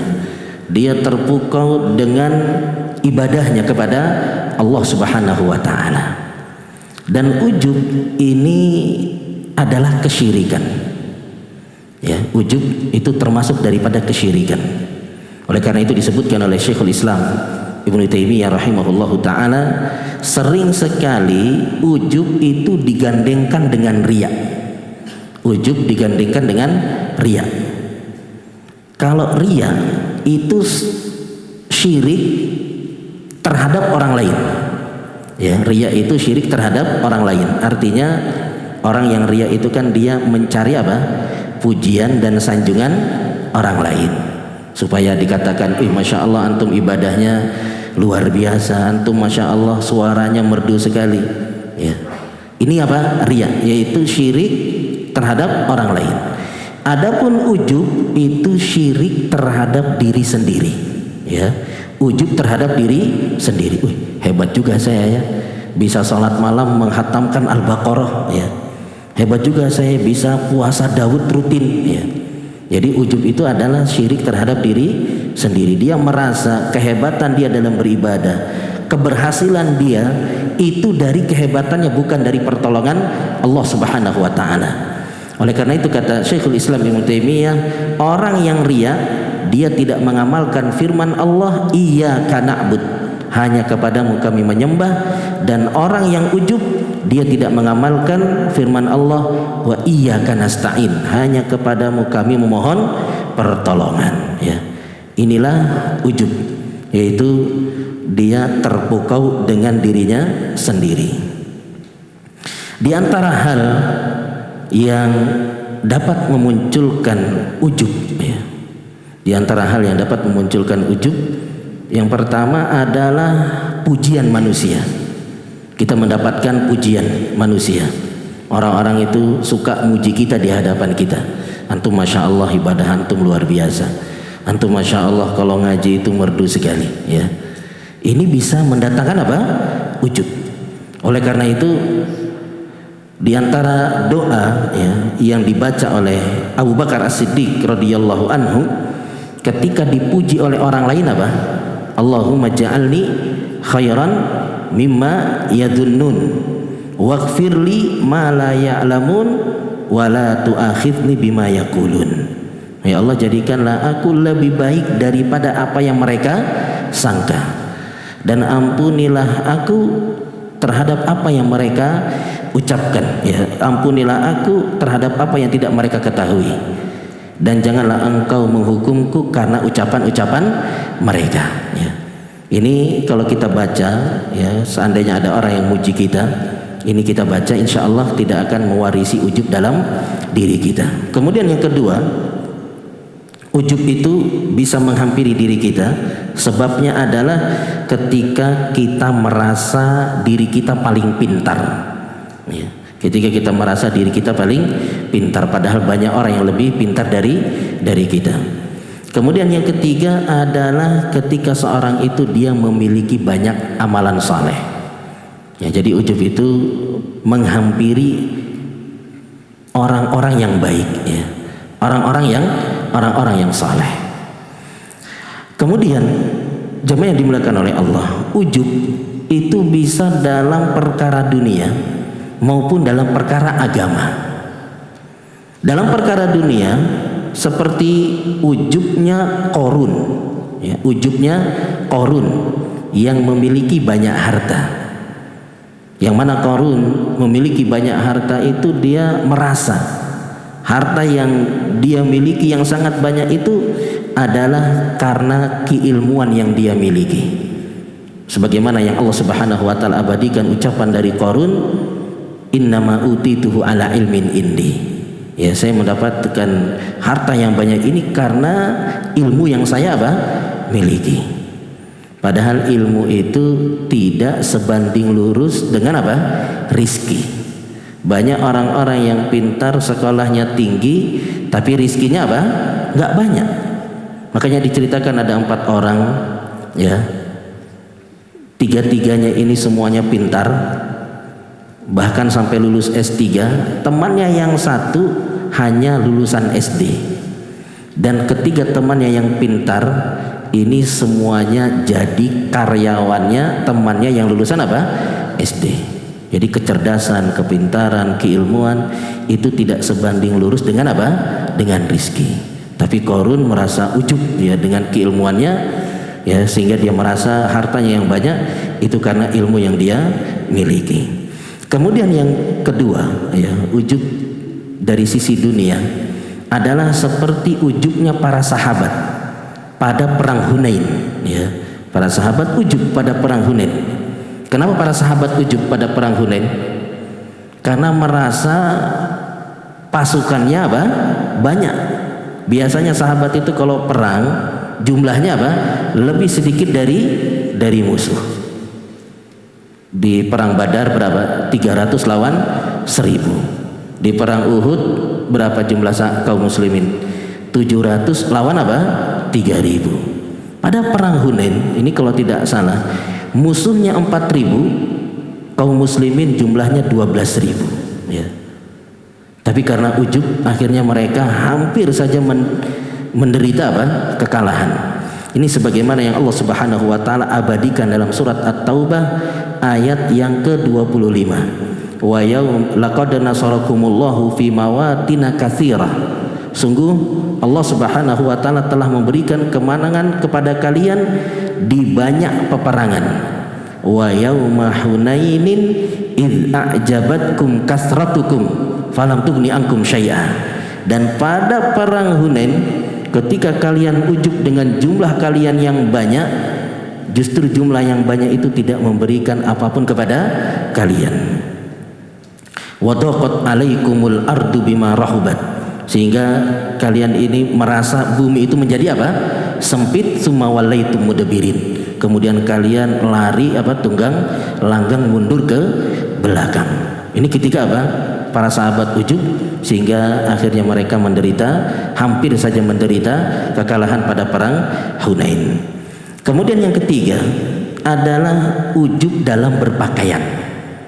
Dia terpukau dengan ibadahnya kepada Allah Subhanahu wa taala. Dan ujub ini adalah kesyirikan. Ya, ujub itu termasuk daripada kesyirikan. Oleh karena itu disebutkan oleh Syekhul Islam Ibnu Taimiyah rahimahullahu taala, sering sekali ujub itu digandengkan dengan riya. Ujub digandengkan dengan riya. Kalau riya itu syirik terhadap orang lain. Ya, riya itu syirik terhadap orang lain. Artinya orang yang riya itu kan dia mencari apa? Pujian dan sanjungan orang lain. Supaya dikatakan, masya Allah antum ibadahnya luar biasa, antum masya Allah suaranya merdu sekali. Ya. Ini apa? Riya, yaitu syirik terhadap orang lain. Adapun ujub itu syirik terhadap diri sendiri. Ya, ujub terhadap diri sendiri. Hebat juga saya ya, bisa sholat malam menghatamkan Al-Baqarah ya. Hebat juga saya bisa puasa Daud rutin ya. Jadi ujub itu adalah syirik terhadap diri sendiri. Dia merasa kehebatan dia dalam beribadah, keberhasilan dia itu dari kehebatannya, bukan dari pertolongan Allah Subhanahu wa taala. Oleh karena itu kata Syekhul Islam Ibnu Taimiyah, orang yang riya dia tidak mengamalkan firman Allah, iyyaka na'bud, hanya kepadamu kami menyembah. Dan orang yang ujub dia tidak mengamalkan firman Allah, wa iyyaka nasta'in, hanya kepadamu kami memohon pertolongan. Ya, inilah ujub, yaitu dia terpukau dengan dirinya sendiri. Di antara hal yang dapat memunculkan ujub ya, di antara hal yang dapat memunculkan ujub, yang pertama adalah pujian manusia. Kita mendapatkan pujian manusia. Orang-orang itu suka muji kita di hadapan kita. Antum masya Allah ibadah antum luar biasa. Antum masya Allah kalau ngaji itu merdu sekali. Ya, ini bisa mendatangkan apa? Ujub. Oleh karena itu, di antara doa ya, yang dibaca oleh Abu Bakar As-Siddiq radhiyallahu anhu ketika dipuji oleh orang lain apa? Allahumma ja'alni khairan mimma yadhunnun waghfirli ma la ya'lamun wa la tu'akhidni bima yaqulun. Ya Allah, jadikanlah aku lebih baik daripada apa yang mereka sangka, dan ampunilah aku terhadap apa yang mereka ucapkan. Ya, ampunilah aku terhadap apa yang tidak mereka ketahui, dan janganlah engkau menghukumku karena ucapan-ucapan mereka. Ya. Ini kalau kita baca ya, seandainya ada orang yang muji kita, ini kita baca, insya Allah tidak akan mewarisi ujub dalam diri kita. Kemudian yang kedua, ujub itu bisa menghampiri diri kita. Sebabnya adalah ketika kita merasa diri kita paling pintar ya. Ketika kita merasa diri kita paling pintar, padahal banyak orang yang lebih pintar dari kita. Kemudian yang ketiga adalah ketika seorang itu dia memiliki banyak amalan saleh. Ya, jadi ujub itu menghampiri orang-orang yang baik ya. Orang-orang yang saleh. Kemudian jemaah yang dimuliakan oleh Allah, ujub itu bisa dalam perkara dunia maupun dalam perkara agama. Dalam perkara dunia seperti ujubnya Qarun ya, ujubnya Qarun yang memiliki banyak harta. Yang mana Qarun memiliki banyak harta itu dia merasa harta yang dia miliki yang sangat banyak itu adalah karena keilmuan yang dia miliki. Sebagaimana yang Allah Subhanahu wa taala abadikan ucapan dari Qarun, innama utituhu ala ilmin indi. Ya, saya mendapatkan harta yang banyak ini karena ilmu yang saya apa? Miliki. Padahal ilmu itu tidak sebanding lurus dengan apa? Rizki. Banyak orang-orang yang pintar, sekolahnya tinggi, tapi rizkinya apa? Nggak banyak. Makanya diceritakan ada 4 orang ya, tiga-tiganya ini semuanya pintar, bahkan sampai lulus S3. Temannya yang satu hanya lulusan SD, dan ketiga temannya yang pintar ini semuanya jadi karyawannya temannya yang lulusan apa? SD. Jadi kecerdasan, kepintaran, keilmuan itu tidak sebanding lurus dengan apa? Dengan rizki. Tapi Qarun merasa ujub ya dengan keilmuannya, ya, sehingga dia merasa hartanya yang banyak itu karena ilmu yang dia miliki. Kemudian yang kedua, ya, ujub dari sisi dunia adalah seperti ujubnya para sahabat pada perang Hunain, ya. Para sahabat ujub pada perang Hunain. Kenapa para sahabat ujub pada perang Hunain? Karena merasa pasukannya apa? Banyak. Biasanya sahabat itu kalau perang jumlahnya apa? Lebih sedikit dari musuh. Di perang Badar berapa? 300 lawan 1000. Di perang Uhud berapa jumlah kaum muslimin? 700 lawan apa? 3000. Pada perang Hunain ini kalau tidak salah musuhnya 4000, kaum muslimin jumlahnya 12.000, ya. Tapi karena ujub akhirnya mereka hampir saja menderita apa? Kekalahan. Ini sebagaimana yang Allah Subhanahu wa taala abadikan dalam surat At-Taubah ayat yang ke-25. Wa yaum laqad nasarakumullahu fi mawatin katsirah. Sungguh Allah Subhanahu wa taala telah memberikan kemenangan kepada kalian di banyak peperangan. Wa yauma hunainin id a'jabatkum kasratukum falam tughni ankum syai'a. Dan pada perang Hunain ketika kalian ujub dengan jumlah kalian yang banyak, justru jumlah yang banyak itu tidak memberikan apapun kepada kalian. Wa daqat 'alaikumul ardu bima rahubat, sehingga kalian ini merasa bumi itu menjadi apa? Sempit. Summa wallaitum mudbirin, kemudian kalian lari apa? Tunggang langgang mundur ke belakang. Ini ketika apa? Para sahabat ujub, sehingga akhirnya mereka hampir saja menderita kekalahan pada perang Hunain. Kemudian yang ketiga adalah ujub dalam berpakaian,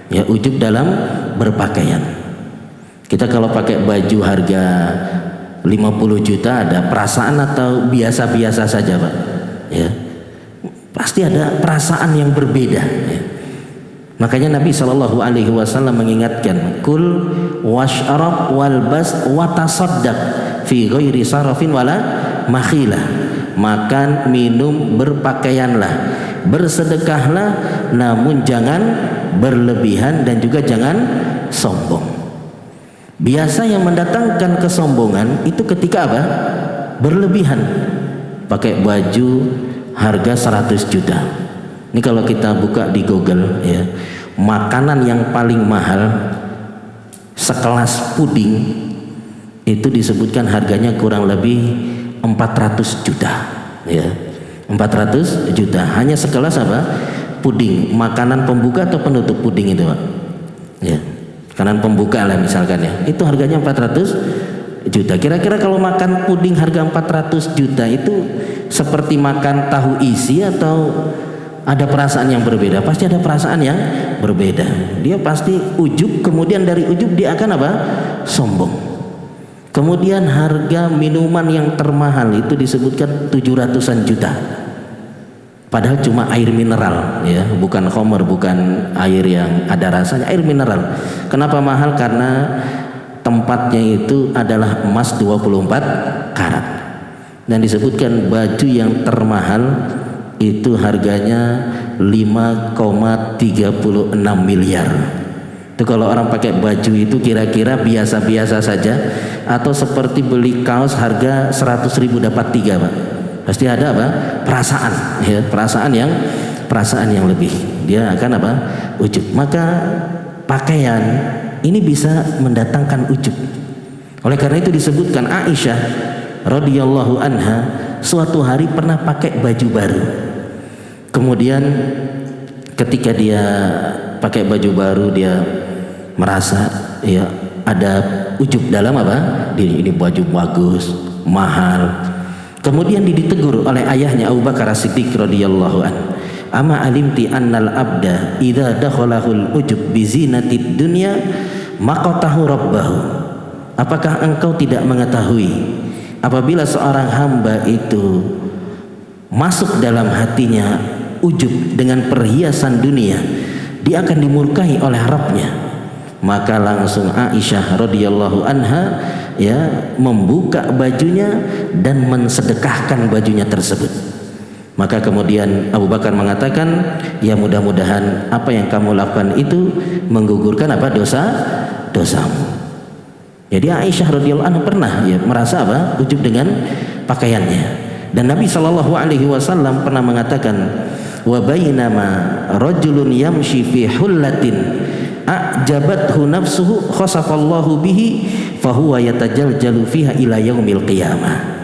ya, ujub dalam berpakaian. Kita kalau pakai baju harga 50 juta ada perasaan atau biasa-biasa saja, Pak? Ya, pasti ada perasaan yang berbeda, ya. Makanya Nabi Shallallahu Alaihi Wasallam mengingatkan, kul washrab walbas watasaddaq fi ghairi sarafin wala makhilah. Makan, minum, berpakaianlah, bersedekahlah, namun jangan berlebihan dan juga jangan sombong. Biasa yang mendatangkan kesombongan itu ketika apa? Berlebihan. Pakai baju harga 100 juta. Ini kalau kita buka di Google, ya, makanan yang paling mahal sekelas puding itu disebutkan harganya kurang lebih 400 juta, ya. 400 juta hanya sekelas apa? Puding. Makanan pembuka atau penutup puding itu, Pak? Ya. Makanan pembuka lah misalkan, ya. Itu harganya 400 juta. Kira-kira kalau makan puding harga 400 juta itu seperti makan tahu isi atau ada perasaan yang berbeda? Pasti ada perasaan yang berbeda. Dia pasti ujub, kemudian dari ujub dia akan apa? Sombong. Kemudian harga minuman yang termahal itu disebutkan 700-an juta. Padahal cuma air mineral, ya, bukan khamr, bukan air yang ada rasanya, air mineral. Kenapa mahal? Karena tempatnya itu adalah emas 24 karat. Dan disebutkan baju yang termahal itu harganya 5,36 miliar. Itu kalau orang pakai baju itu kira-kira biasa-biasa saja, atau seperti beli kaos harga 100.000 dapat 3, Pak. Pasti ada apa? Perasaan, ya, perasaan yang lebih. Dia akan apa? Ujub. Maka pakaian ini bisa mendatangkan ujub. Oleh karena itu disebutkan Aisyah radhiyallahu anha suatu hari pernah pakai baju baru. Kemudian ketika dia pakai baju baru dia merasa, ya, ada ujub dalam apa? Ini baju bagus, mahal. Kemudian ditegur oleh ayahnya Abu Bakar As-Siddiq radhiyallahu anhu. ama alimti annal abda idza dakhalahul ujub bi zinatid dunya maqatahu rabbahu. Apakah engkau tidak mengetahui apabila seorang hamba itu masuk dalam hatinya ujub dengan perhiasan dunia, dia akan dimurkai oleh Rabbnya. Maka langsung Aisyah radhiyallahu anha membuka bajunya dan mensedekahkan bajunya tersebut. Maka kemudian Abu Bakar mengatakan, ya mudah-mudahan apa yang kamu lakukan itu menggugurkan dosamu. Jadi Aisyah radhiyallahu anha pernah merasa ujub dengan pakaiannya. Dan Nabi SAW pernah mengatakan, wa bainama rajulun yamshi fi hullatin a'jabathu nafsuhu khasafallahu bihi fahuwa yatajaljalu fiha ila yaumil qiyamah.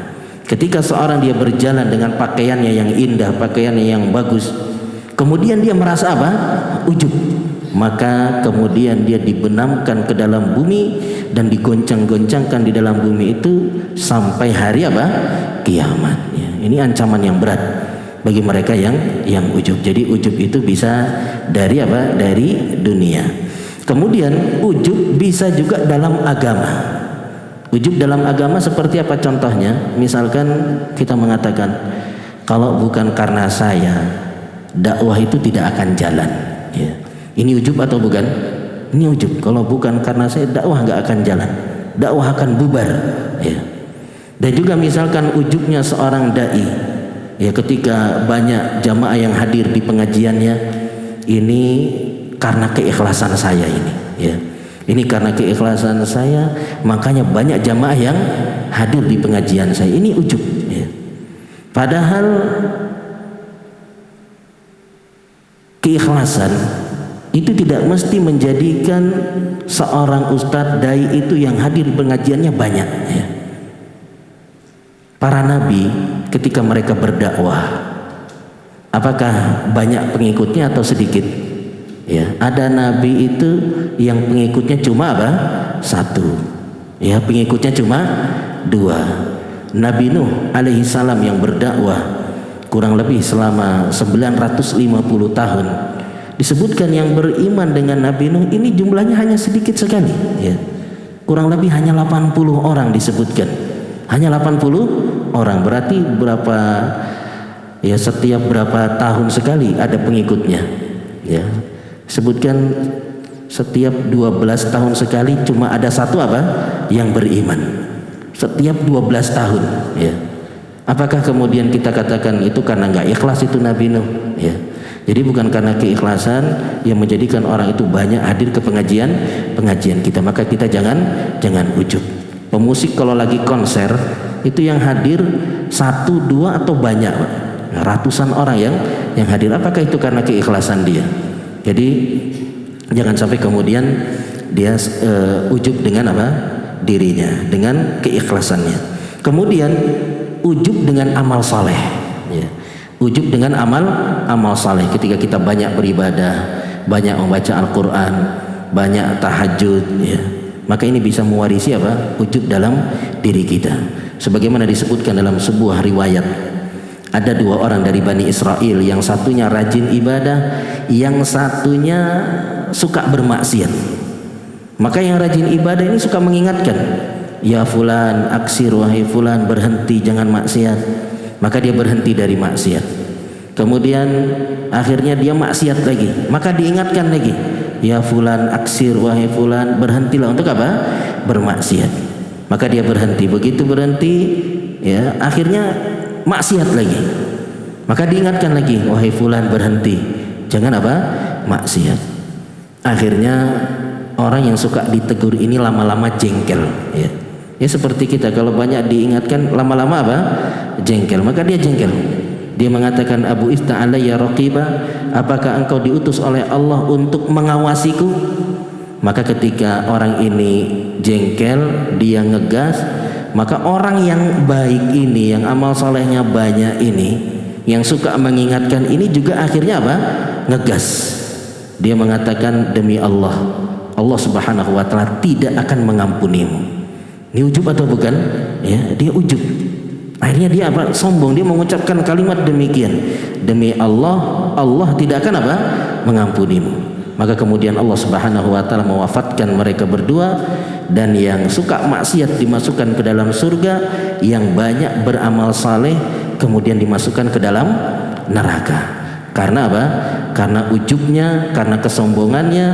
Ketika seorang dia berjalan dengan pakaiannya yang indah, pakaiannya yang bagus, kemudian dia merasa ujub, maka kemudian dia dibenamkan ke dalam bumi dan digoncang-goncangkan di dalam bumi itu sampai hari kiamat. Ini ancaman yang berat bagi mereka yang ujub. Jadi ujub itu bisa dari dari dunia. Kemudian ujub bisa juga dalam agama. Ujub dalam agama seperti apa contohnya? Misalkan kita mengatakan, kalau bukan karena saya, dakwah itu tidak akan jalan. Ini ujub atau bukan? Ini ujub. Kalau bukan karena saya, dakwah nggak akan jalan. Dakwah akan bubar. Dan juga misalkan ujubnya seorang dai, ketika banyak jamaah yang hadir di pengajiannya, ini karena keikhlasan saya ini, ini karena keikhlasan saya, makanya banyak jamaah yang hadir di pengajian saya. Ini ujub. Padahal keikhlasan itu tidak mesti menjadikan seorang ustadz dai itu yang hadir di pengajiannya banyak. Para nabi ketika mereka berdakwah, apakah banyak pengikutnya atau sedikit? Ada nabi itu yang pengikutnya cuma satu, pengikutnya cuma dua. Nabi Nuh alaihi salam yang berdakwah kurang lebih selama 950 tahun, disebutkan yang beriman dengan Nabi Nuh ini jumlahnya hanya sedikit sekali, kurang lebih hanya 80 orang disebutkan, hanya 80 orang. Berarti berapa setiap berapa tahun sekali ada pengikutnya, sebutkan setiap 12 tahun sekali cuma ada satu yang beriman, setiap 12 tahun. Apakah kemudian kita katakan itu karena nggak ikhlas itu Nabi Nuh? Jadi bukan karena keikhlasan yang menjadikan orang itu banyak hadir ke pengajian kita. Maka kita jangan ujub. Pemusik kalau lagi konser itu yang hadir 1, 2 atau banyak, ratusan orang yang hadir. Apakah itu karena keikhlasan dia? Jadi jangan sampai kemudian dia ujub dengan dirinya, dengan keikhlasannya. Kemudian ujub dengan amal saleh. Ujub dengan amal saleh. Ketika kita banyak beribadah, banyak membaca Al-Quran, banyak tahajud, maka ini bisa mewarisi ujub dalam diri kita. Sebagaimana disebutkan dalam sebuah riwayat, ada 2 orang dari Bani Israel, yang satunya rajin ibadah, yang satunya suka bermaksiat. Maka yang rajin ibadah ini suka mengingatkan, ya fulan aksir, wahai fulan berhenti, jangan maksiat. Maka dia berhenti dari maksiat. Kemudian akhirnya dia maksiat lagi, maka diingatkan lagi, ya fulan aksir, wahai fulan berhentilah untuk bermaksiat. Maka dia berhenti. Begitu berhenti, akhirnya maksiat lagi, maka diingatkan lagi, wahai fulan berhenti, jangan maksiat. Akhirnya orang yang suka ditegur ini lama-lama jengkel, seperti kita kalau banyak diingatkan lama-lama jengkel, maka dia jengkel. Dia mengatakan, Abu Ista alayya raqiba, apakah engkau diutus oleh Allah untuk mengawasiku? Maka ketika orang ini jengkel, dia ngegas, maka orang yang baik ini, yang amal solehnya banyak ini, yang suka mengingatkan ini juga akhirnya ngegas. Dia mengatakan, demi Allah, Allah Subhanahu wa ta'ala tidak akan mengampunimu. Ini ujub atau bukan? Dia ujub. Akhirnya dia apa? Sombong. Dia mengucapkan kalimat demikian, demi Allah, Allah tidak akan apa? Mengampunimu. Maka kemudian Allah Subhanahu wa taala mewafatkan mereka berdua, dan yang suka maksiat dimasukkan ke dalam surga, yang banyak beramal saleh kemudian dimasukkan ke dalam neraka. Karena apa? Karena ujubnya, karena kesombongannya,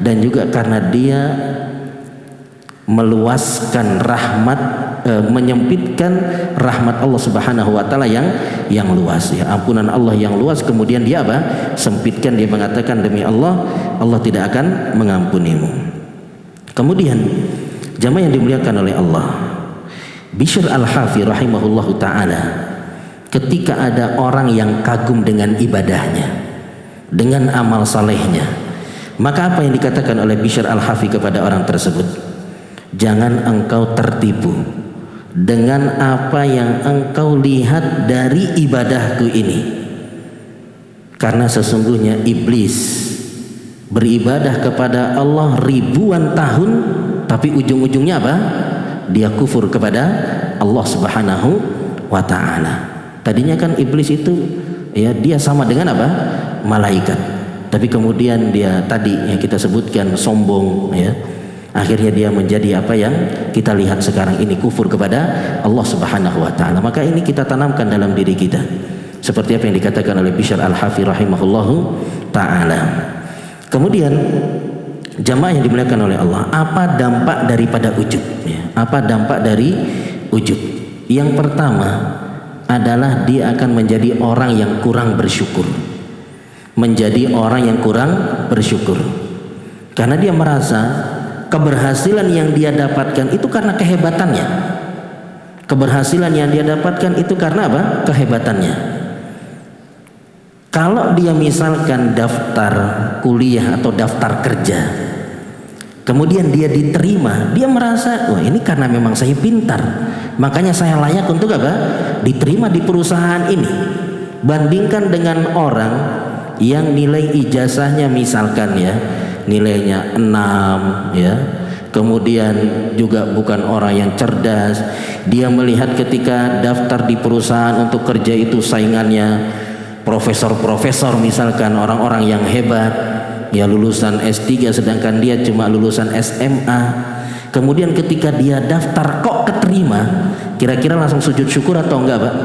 dan juga karena dia meluaskan rahmat, menyempitkan rahmat Allah Subhanahu wa taala yang luas, ya. Ampunan Allah yang luas kemudian dia apa? Sempitkan. Dia mengatakan, demi Allah, Allah tidak akan mengampunimu. Kemudian jamaah yang dimuliakan oleh Allah, Bishr al-Hafi rahimahullahu taala, ketika ada orang yang kagum dengan ibadahnya, dengan amal salehnya, maka apa yang dikatakan oleh Bishr al-Hafi kepada orang tersebut? Jangan engkau tertipu dengan apa yang engkau lihat dari ibadahku ini, karena sesungguhnya iblis beribadah kepada Allah ribuan tahun, tapi ujung-ujungnya apa? Dia kufur kepada Allah Subhanahu wa ta'ala. Tadinya kan iblis itu, ya, dia sama dengan apa? Malaikat. Tapi kemudian dia tadi yang kita sebutkan sombong, ya. Akhirnya dia menjadi apa yang kita lihat sekarang ini, kufur kepada Allah Subhanahu wa taala. Maka ini kita tanamkan dalam diri kita. Seperti apa yang dikatakan oleh Bishr al-Hafi rahimahullahu taala. Kemudian jamaah yang dimuliakan oleh Allah, apa dampak daripada ujub, ya? Apa dampak dari ujub? Yang pertama adalah dia akan menjadi orang yang kurang bersyukur. Menjadi orang yang kurang bersyukur. Karena dia merasa keberhasilan yang dia dapatkan itu karena kehebatannya. Keberhasilan yang dia dapatkan itu karena apa? Kehebatannya. Kalau dia misalkan daftar kuliah atau daftar kerja, kemudian dia diterima, dia merasa, wah, ini karena memang saya pintar, makanya saya layak untuk apa? Diterima di perusahaan ini. Bandingkan dengan orang yang nilai ijazahnya misalkan, ya, nilainya 6, ya, kemudian juga bukan orang yang cerdas. Dia melihat ketika daftar di perusahaan untuk kerja itu saingannya profesor-profesor misalkan, orang-orang yang hebat, ya, lulusan S3, sedangkan dia cuma lulusan SMA. Kemudian ketika dia daftar kok keterima, kira-kira langsung sujud syukur atau enggak, Pak?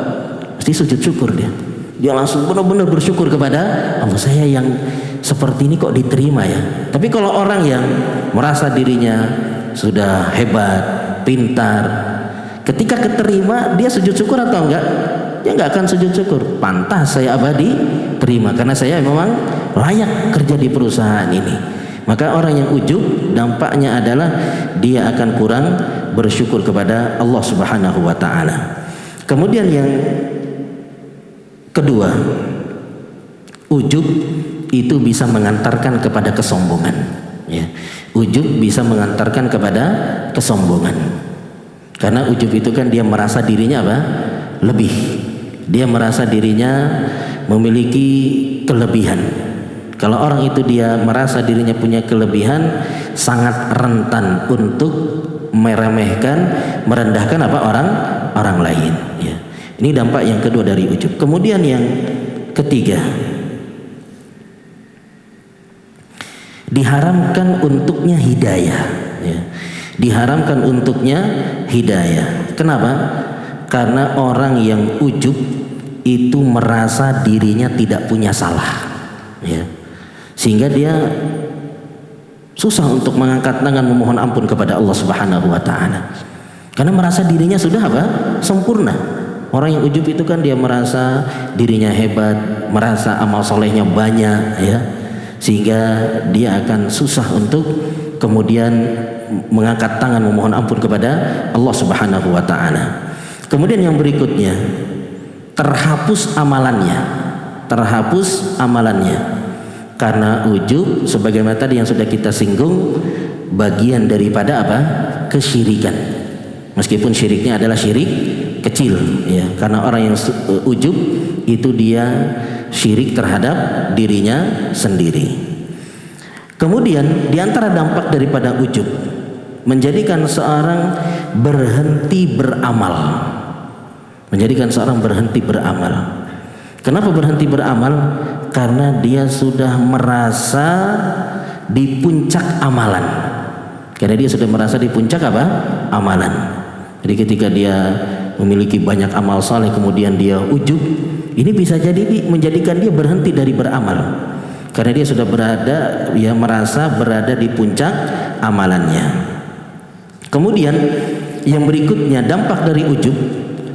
Pasti sujud syukur dia. Dia langsung benar-benar bersyukur kepada Allah, saya yang seperti ini kok diterima, ya. Tapi kalau orang yang merasa dirinya sudah hebat, pintar, ketika keterima dia sujud syukur atau enggak? Dia enggak akan sujud syukur. Pantas saya abadi terima karena saya memang layak kerja di perusahaan ini. Maka orang yang ujub dampaknya adalah dia akan kurang bersyukur kepada Allah Subhanahu wa taala. Kemudian yang kedua, ujub itu bisa mengantarkan kepada kesombongan, ya. Ujub bisa mengantarkan kepada kesombongan. Karena ujub itu kan dia merasa dirinya apa? Lebih. Dia merasa dirinya memiliki kelebihan. Kalau orang itu dia merasa dirinya punya kelebihan, sangat rentan untuk meremehkan, merendahkan apa? Orang lain, ya. Ini dampak yang kedua dari ujub. Kemudian yang ketiga, diharamkan untuknya hidayah, ya. Diharamkan untuknya hidayah. Kenapa? Karena orang yang ujub itu merasa dirinya tidak punya salah, ya. Sehingga dia susah untuk mengangkat tangan memohon ampun kepada Allah Subhanahu wa taala. Karena merasa dirinya sudah apa? Sempurna. Orang yang ujub itu kan dia merasa dirinya hebat, merasa amal solehnya banyak, ya. Sehingga dia akan susah untuk kemudian mengangkat tangan memohon ampun kepada Allah Subhanahu wa taala. Kemudian yang berikutnya, terhapus amalannya. Terhapus amalannya. Karena ujub sebagaimana tadi yang sudah kita singgung, bagian daripada apa? Kesyirikan. Meskipun syiriknya adalah syirik kecil, ya. Karena orang yang ujub itu dia syirik terhadap dirinya sendiri. Kemudian diantara dampak daripada ujub, menjadikan seorang berhenti beramal. menjadikan seorang berhenti beramal. Kenapa berhenti beramal? Karena dia sudah merasa di puncak amalan. Karena dia sudah merasa di puncak apa? Amalan. Jadi ketika dia memiliki banyak amal saleh kemudian dia ujub, ini bisa jadi menjadikan dia berhenti dari beramal. Karena dia sudah merasa berada di puncak amalannya. Kemudian yang berikutnya, dampak dari ujub,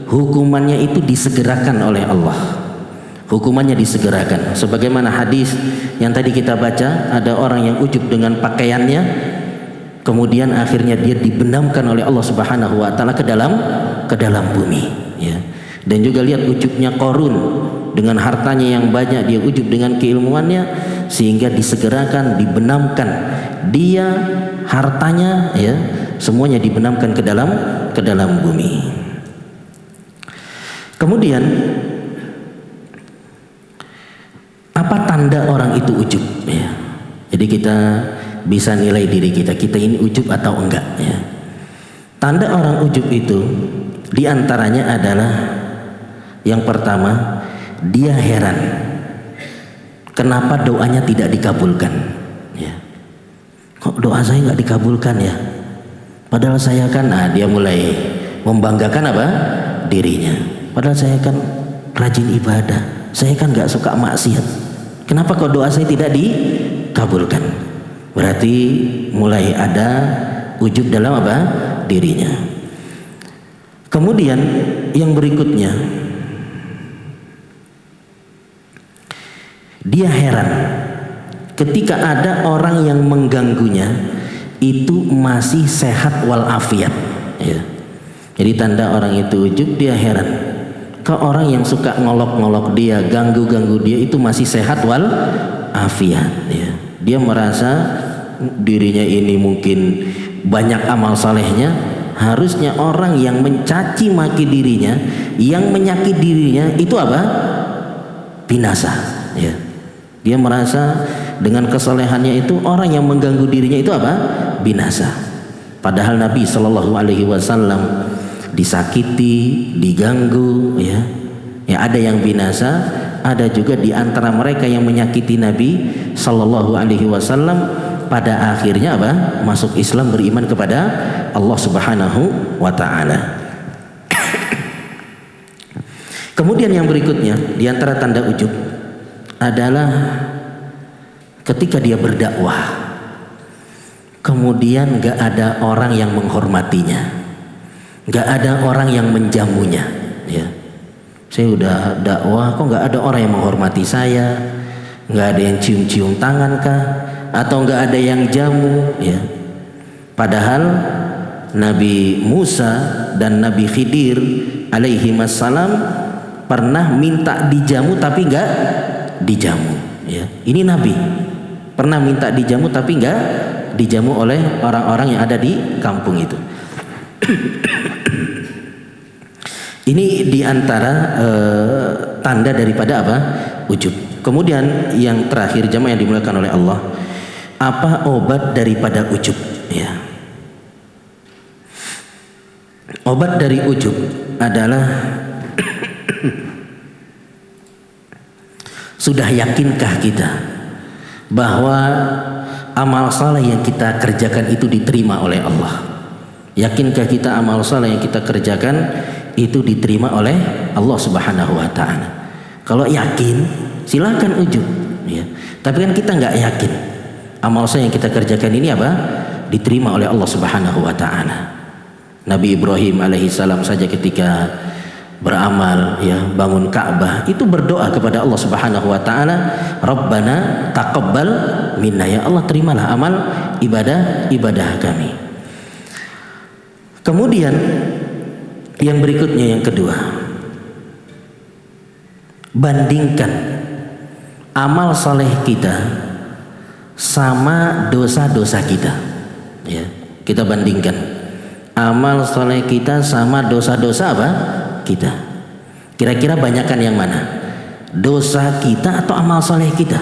hukumannya itu disegerakan oleh Allah. Hukumannya disegerakan. Sebagaimana hadis yang tadi kita baca, ada orang yang ujub dengan pakaiannya, kemudian akhirnya dia dibenamkan oleh Allah Subhanahu wa taala ke dalam bumi, ya. Dan juga lihat ujubnya Qarun, dengan hartanya yang banyak dia ujub dengan keilmuannya sehingga disegerakan, dibenamkan. Dia hartanya, ya, semuanya dibenamkan ke dalam bumi. Kemudian apa tanda orang itu ujub, ya? Jadi kita bisa nilai diri kita ini ujub atau enggak, ya. Tanda orang ujub itu diantaranya adalah yang pertama, dia heran kenapa doanya tidak dikabulkan, ya. Kok doa saya nggak dikabulkan, ya? Padahal saya kan, dia mulai membanggakan apa? Dirinya. Padahal saya kan rajin ibadah, saya kan nggak suka maksiat. Kenapa kok doa saya tidak dikabulkan? Berarti mulai ada ujub dalam apa? Dirinya. Kemudian yang berikutnya, dia heran ketika ada orang yang mengganggunya itu masih sehat walafiat, ya. Jadi tanda orang itu ujub, dia heran ke orang yang suka ngolok-ngolok dia, ganggu-ganggu dia itu masih sehat walafiat, ya. Dia merasa dirinya ini mungkin banyak amal salehnya. Harusnya orang yang mencaci maki dirinya, yang menyakiti dirinya itu apa? Binasa, ya. Dia merasa dengan kesalehannya itu orang yang mengganggu dirinya itu apa? Binasa. Padahal Nabi Shallallahu Alaihi Wasallam disakiti, diganggu, ya. Ya, ada yang binasa, ada juga di antara mereka yang menyakiti Nabi Shallallahu Alaihi Wasallam, pada akhirnya apa? Masuk Islam, beriman kepada Allah Subhanahu wa taala. Kemudian yang berikutnya di antara tanda ujub adalah ketika dia berdakwah, kemudian gak ada orang yang menghormatinya, gak ada orang yang menjamunya, ya. Saya udah dakwah kok gak ada orang yang menghormati saya, gak ada yang cium-cium tangan kah, atau gak ada yang jamu, ya. Padahal Nabi Musa dan Nabi Khidir alaihi wassalam pernah minta dijamu tapi gak dijamu, ya. Ini Nabi pernah minta dijamu tapi gak dijamu oleh orang-orang yang ada di kampung itu. Ini diantara tanda daripada apa? Ujub. Kemudian yang terakhir, jamaah yang dimuliakan oleh Allah, apa obat daripada ujub, ya? Obat dari ujub adalah sudah yakinkah kita bahwa amal saleh yang kita kerjakan itu diterima oleh Allah? Yakinkah kita amal saleh yang kita kerjakan itu diterima oleh Allah Subhanahu wa taala? Kalau yakin, silakan ujub, ya. Tapi kan kita nggak yakin amal saleh yang kita kerjakan ini apa? Diterima oleh Allah Subhanahu wa taala. Nabi Ibrahim alaihissalam saja ketika beramal, ya, bangun Ka'bah, itu berdoa kepada Allah Subhanahu wa taala, Rabbana taqabbal minna, ya Allah terimalah amal ibadah kami. Kemudian yang berikutnya, yang kedua, bandingkan amal saleh kita sama dosa-dosa kita, ya. Kita bandingkan amal saleh kita sama dosa-dosa apa? Kita. Kira-kira banyakan yang mana? Dosa kita atau amal saleh kita?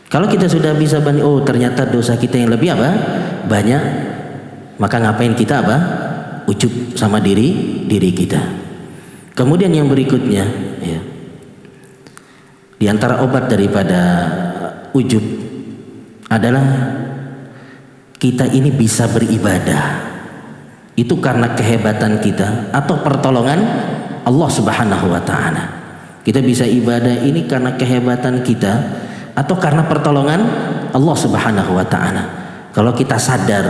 Kalau kita sudah bisa banding, oh ternyata dosa kita yang lebih apa? Banyak, maka ngapain kita apa? ujub sama diri kita. Kemudian yang berikutnya, ya, di antara obat daripada ujub adalah kita ini bisa beribadah itu karena kehebatan kita atau pertolongan Allah Subhanahu wa ta'ala. Kita bisa ibadah ini karena kehebatan kita atau karena pertolongan Allah Subhanahu wa ta'ala. Kalau kita sadar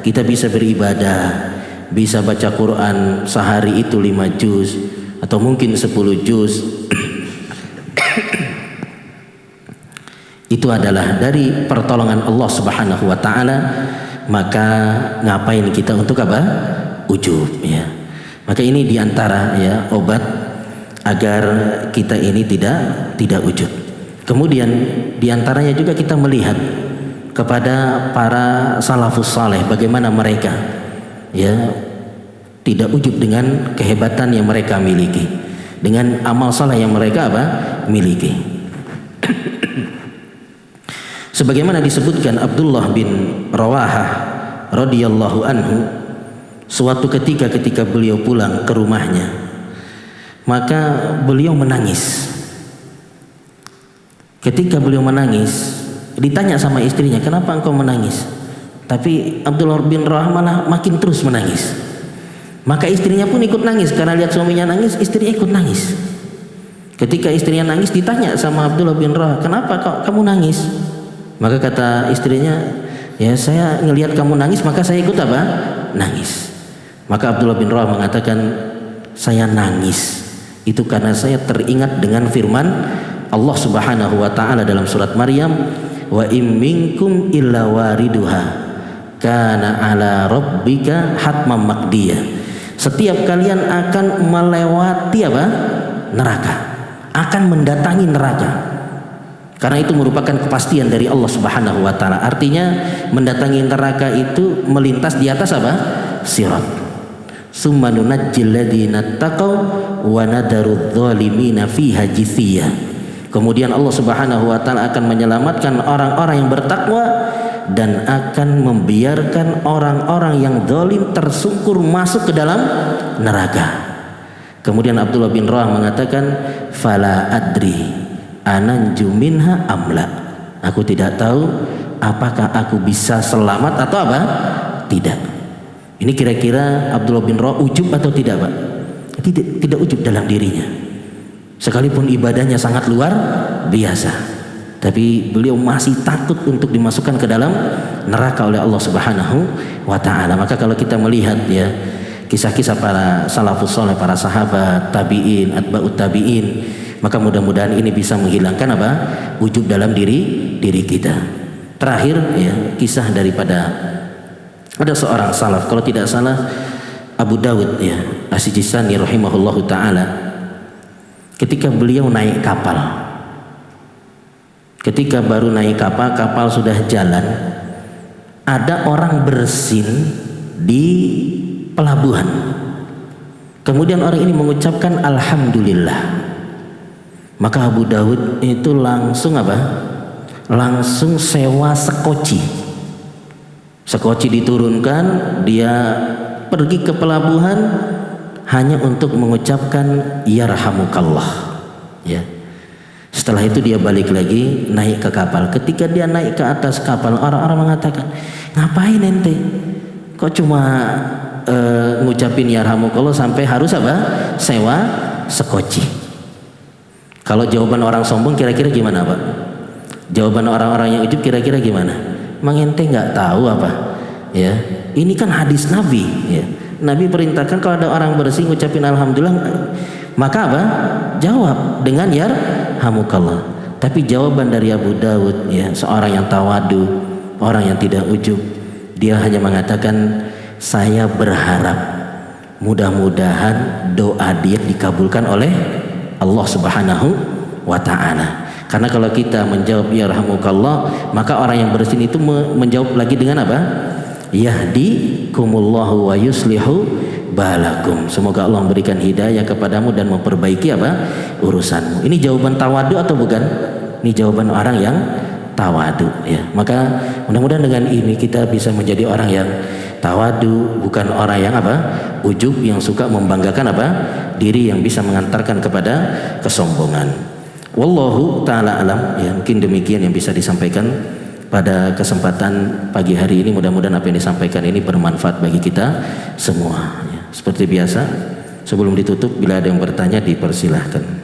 kita bisa beribadah, bisa baca Quran sehari itu 5 juz atau mungkin 10 juz itu adalah dari pertolongan Allah Subhanahu wa ta'ala, maka ngapain kita untuk apa? Ujub, ya. Maka ini diantara, ya, obat agar kita ini tidak ujub. Kemudian diantaranya juga kita melihat kepada para salafus saleh, bagaimana mereka, ya, tidak ujub dengan kehebatan yang mereka miliki, dengan amal saleh yang mereka apa? Miliki. Sebagaimana disebutkan Abdullah bin Rawahah radhiyallahu anhu, suatu ketika beliau pulang ke rumahnya, maka beliau menangis. Ketika beliau menangis, ditanya sama istrinya, kenapa engkau menangis? Tapi Abdullah bin Rawahah malah makin terus menangis. Maka istrinya pun ikut nangis, karena lihat suaminya nangis, istrinya ikut nangis. Ketika istrinya nangis, ditanya sama Abdullah bin Rawahah, kenapa kok kamu nangis? Maka kata istrinya, ya saya ngelihat kamu nangis maka saya ikut apa? Nangis. Maka Abdullah bin Rawahah mengatakan, saya nangis itu karena saya teringat dengan firman Allah Subhanahu wa ta'ala dalam surat Maryam, wa im minkum illa wariduha kana ala rabbika hatmam maqdiyah. Setiap kalian akan melewati apa? Neraka, akan mendatangi neraka. Karena itu merupakan kepastian dari Allah Subhanahu wa ta'ala. Artinya mendatangi neraka itu melintas di atas apa? Sirat. Summa nunajjil ladzina taqaw wa nadarudz zalimina fiha jithiyah. Kemudian Allah Subhanahu wa ta'ala akan menyelamatkan orang-orang yang bertakwa dan akan membiarkan orang-orang yang zalim tersungkur masuk ke dalam neraka. Kemudian Abdullah bin Rawahah mengatakan, fala adri ananju minha amla. Aku tidak tahu apakah aku bisa selamat atau apa? Tidak. Ini kira-kira Abdullah bin Rawahah ujub atau tidak, Pak? Tidak ujub dalam dirinya. Sekalipun ibadahnya sangat luar biasa, tapi beliau masih takut untuk dimasukkan ke dalam neraka oleh Allah Subhanahu wa ta'ala. Maka kalau kita melihat, ya, kisah-kisah para salafus saleh, para sahabat, tabi'in, atba'ut tabi'in, maka mudah-mudahan ini bisa menghilangkan apa? Ujub dalam diri kita. Terakhir, ya, kisah daripada ada seorang salaf, kalau tidak salah Abu Dawud, ya, As-Sijistani rahimahullahu ta'ala, ketika beliau naik kapal, ketika baru naik kapal sudah jalan, ada orang bersin di pelabuhan. Kemudian orang ini mengucapkan alhamdulillah. Maka Abu Dawud itu langsung apa? Langsung sewa sekoci. Sekoci diturunkan, dia pergi ke pelabuhan hanya untuk mengucapkan yarhamukallah, ya. Setelah itu dia balik lagi naik ke kapal. Ketika dia naik ke atas kapal, orang-orang mengatakan, ngapain ente? Kok cuma ngucapin yarhamukallah sampai harus apa? Sewa sekoci. Kalau jawaban orang sombong kira-kira gimana, Pak? Jawaban orang-orang yang ujub kira-kira gimana? Mang ente nggak tahu apa? Ya, ini kan hadis Nabi, ya. Nabi perintahkan kalau ada orang bersih ngucapin alhamdulillah, maka apa? Jawab dengan yarhamukallah. Tapi jawaban dari Abu Dawud, ya, seorang yang tawadu, orang yang tidak ujub, dia hanya mengatakan, saya berharap mudah-mudahan doa dia dikabulkan oleh Allah Subhanahu wa ta'ala. Karena kalau kita menjawab yarhamukallah, maka orang yang bersin itu menjawab lagi dengan apa? Yahdikumullahu wa yuslihu balakum. Semoga Allah memberikan hidayah kepadamu dan memperbaiki apa? Urusanmu. Ini jawaban tawadu atau bukan? Ini jawaban orang yang tawadu, ya. Maka mudah-mudahan dengan ini kita bisa menjadi orang yang tawadu, bukan orang yang apa? Ujub, yang suka membanggakan apa? Diri, yang bisa mengantarkan kepada kesombongan. Wallahu taala alam. Ya, mungkin demikian yang bisa disampaikan pada kesempatan pagi hari ini. Mudah-mudahan apa yang disampaikan ini bermanfaat bagi kita semua. Ya, seperti biasa, sebelum ditutup, bila ada yang bertanya dipersilahkan.